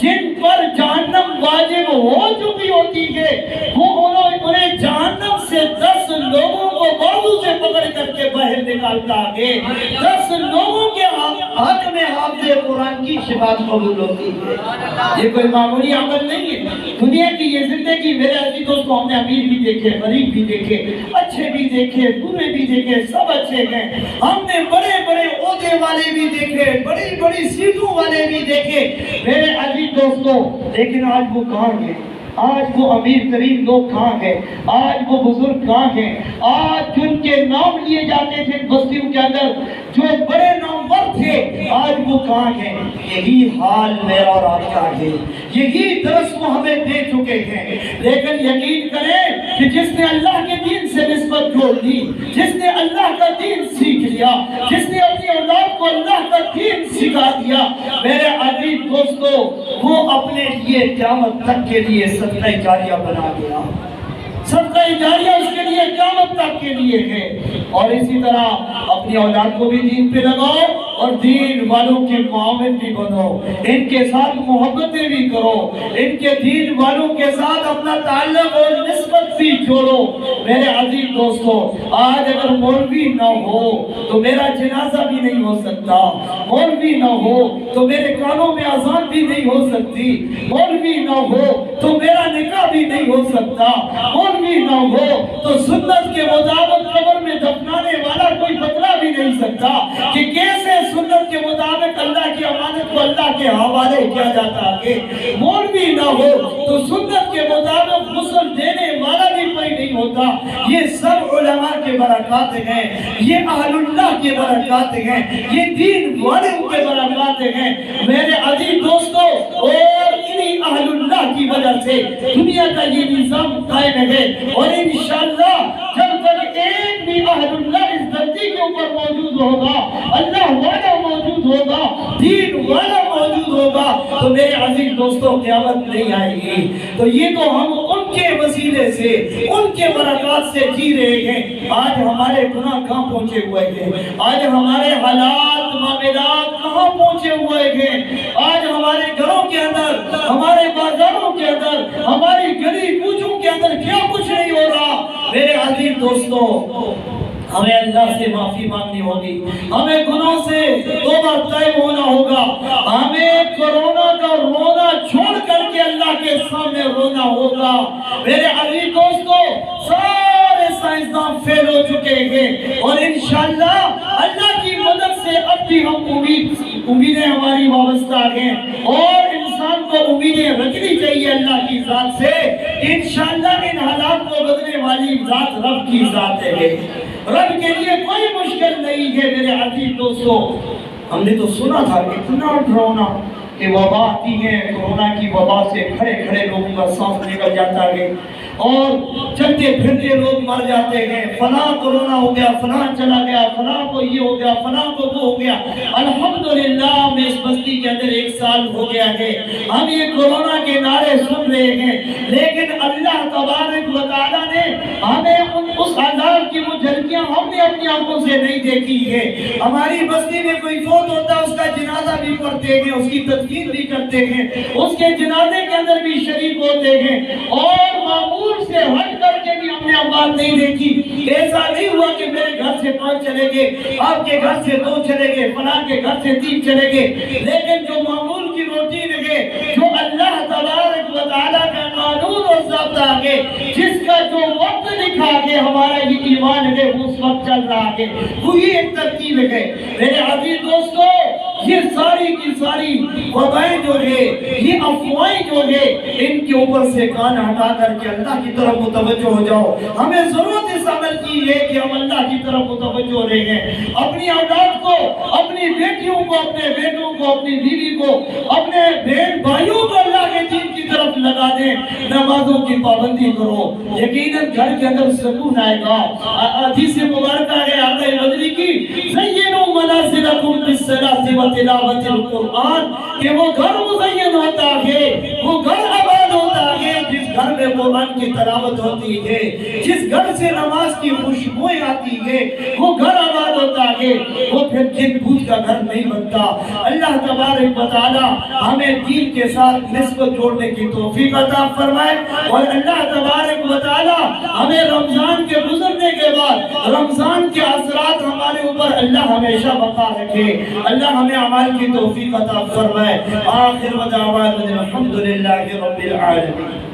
جن پر جہنم واجب ہو چکی ہوتی ہے وہ انہیں جہنم سے 10 لوگوں کو بازو سے پکڑ کر کے باہر نکالتا ہے. 10 لوگوں کے حق میں حافظ قرآن کی شفاعت قبول ہوتی ہے. یہ کوئی معمولی عمل نہیں ہے. دنیا کی یہ زندگی میرے عزیز دوستو, ہم نے امیر بھی دیکھے, غریب بھی دیکھے, اچھے بھی دیکھے, برے بھی دیکھے, سب اچھے ہیں. ہم نے بڑے بڑے عہدے والے بھی دیکھے, بڑی بڑی سیٹوں والے بھی دیکھے میرے عزیز دوستو. لیکن آج وہ کہاں گئے, آج وہ امیر ترین لوگ کہاں ہیں, آج وہ بزرگ کہاں ہیں, آج جن کے نام لیے جاتے تھے بستیوں کے اندر جو بڑے نامور تھے آج وہ کہاں ہیں. یہی حال میرا اور آپ کا ہے, یہی درس وہ ہمیں دے چکے ہیں. لیکن یقین کریں کہ جس نے اللہ کے دین سے نسبت جوڑ دی, جس نے اللہ کا دین سیکھ لیا, جس نے اپنی اولاد کو اللہ کا دین سکھا دیا میرے عزیز دوستو, وہ اپنے لیے قیامت تک کے لیے صدقہ جاریہ بنا گیا. صدقہ جاریہ اس کے لیے قیامت تک کے لیے ہے. اور اسی طرح اپنی اولاد کو بھی دین پہ لگاؤ اور دین والوں کے معاون بھی بنو, ان کے ساتھ محبتیں بھی کرو, ان کے دین والوں کے ساتھ اپنا تعلق اور نسبت بھی جوڑو. میرے عزیز دوستو آج اگر مولوی نہ ہو تو میرا جنازہ بھی نہیں ہو سکتا, مولوی نہ ہو تو میرے کانوں میں اذان بھی نہیں ہو سکتی, مولوی نہ ہو تو میرا نکاح بھی نہیں ہو سکتا, مولوی نہ ہو تو سنت کے مطابق قبر میں دفنانے والا کوئی بتلا بھی نہیں سکتا کہ کیسے سنت کے مطابق اللہ کی امانت کو اللہ کے حوالے کیا جاتا ہے. مولوی نہ ہو تو سنت کے مطابق غسل دینے والا بھی کوئی نہیں ہوتا. یہ سب علماء کے برکات ہیں, یہ اہل اللہ کے برکات ہیں, یہ دین والوں کے برکات ہیں میرے عزیز دوستو. اور انہی اہل اللہ کی وجہ سے دنیا کا یہ نظام قائم ہے. اور انشاءاللہ جب تک ایک بھی اہل اللہ اس دھرتی کے اوپر موجود ہوگا, اللہ والا موجود ہوگا, دین والا موجود ہوگا, تو میرے عزیز دوستو قیامت نہیں آئے گی. تو یہ تو ہم ان کے وسیلے سے, ان کے برکات سے جی رہے ہیں. آج ہمارے گناہ کہاں پہنچے ہوئے ہیں, آج ہمارے حالات معاملات کہاں پہنچے ہوئے ہیں. آج ہمارے گھروں کے اندر, ہمارے بازاروں کے اندر, ہماری گلی کوچوں کے اندر کیا کچھ نہیں ہو رہا. میرے عزیز دوستو ہمیں اللہ سے معافی مانگنی ہوگی, ہمیں گناہوں سے توبہ طیب ہونا ہوگا, ہمیں کرونا کا رونا چھوڑ کر کے اللہ کے سامنے رونا ہوگا. میرے عزیز دوستو سارے سائنسدان فیل ہو چکے ہیں اور انشاءاللہ اللہ کی مدد سے اب بھی ہم امیدیں ہماری وابستہ ہیں. اور انسان کو امیدیں رکھنی چاہیے اللہ کی ذات سے. انشاءاللہ ان حالات کو بدلنے والی ذات رب کی ذات ہے. رب کے لیے کوئی مشکل نہیں ہے میرے عزیز دوستو. ہم نے تو سنا تھا اتنا ڈراؤنا کہ وبا آتی ہے، کورونا کی وبا سے کھڑے کھڑے لوگوں کا سانس نکل جاتا ہے اور چلتے پھرتے لوگ مر جاتے ہیں، فلاں کورونا ہو گیا، فلاں چلا گیا، فلاں کو یہ ہو گیا، فلاں کو وہ ہو گیا۔ الحمدللہ ہمیں اس بستی کے اندر 1 سال ہو گیا ہے، ہم یہ کورونا کے نعرے سن رہے ہیں، لیکن اللہ تبارک و تعالیٰ نے ہمیں اس عذاب کی وہ جھلکیاں ہم نے اپنی آنکھوں سے نہیں دیکھی ہے۔ ہماری بستی میں کوئی فوت ہوتا ہے، اس کا جنازہ بھی پڑھتے ہیں، اس کی تدفین بھی کرتے ہیں، اس کے جنازے کے اندر بھی شریک ہوتے ہیں، اور معمول سے ہٹ کر کے بھی ہم نے بات نہیں دیکھی۔ ایسا نہیں ہوا کہ میرے گھر سے 5 چلے گئے، آپ کے گھر سے 2 چلے گئے، فلاں کے گھر سے 3 چلے گئے، لیکن جو معمول کی روٹین ہے، جو اللہ تبارک و تعالیٰ کا قانون اور ضابطہ ہے، جس کا جو وقت لکھا ہے، ہمارا یہ ایمان ہے وہ اس وقت چل رہا ہے، وہی ایک ترتیب ہے۔ میرے عزیز دوستو، یہ ساری کی ساری وبائیں جو ہے، یہ افواہیں جو ہے، ان کے اوپر سے کان ہٹا کر کے اللہ کی طرف متوجہ ہو جاؤ۔ ہمیں ضرورت اس عمل کی ہے کہ ہم اللہ کی طرف متوجہ ہو رہے ہیں، اپنی اولاد کو، اپنی بیٹیوں کو، اپنے بیٹوں کو، اپنی بیوی کو، اپنے بہن بھائیوں کو اللہ کے دین کی طرف لگا دیں، نمازوں کی پابندی کرو، یقیناً گھر کے اندر سکون آئے گا۔ حدیث مبارکہ ہے آقا مدنی کی، زینوا منازلکم بالصلاۃ وتلاوۃ القرآن، کہ وہ گھر مزین ہوتا ہے، وہ گھر آباد ہوتا ہے جس گھر میں قرآن کی تلاوت ہوتی ہے، جس گھر سے نماز کی خوشبوئیں آتی ہے، وہ گھر آباد ہوتا ہے، وہ پھر جن بوجھ کا گھر نہیں بنتا۔ اللہ تبارک و تعالی ہمیں دین کے ساتھ نسبت جوڑنے کی توفیق عطا فرمائے، اور اللہ تبارک و تعالی ہمیں رمضان کے گزرنے کے بعد رمضان کے اثرات ہمارے اوپر اللہ ہمیشہ بقا رکھے، اللہ ہمیں اعمال کی توفیق عطا فرمائے۔ آخر دعوانا الحمدللہ رب العالمین۔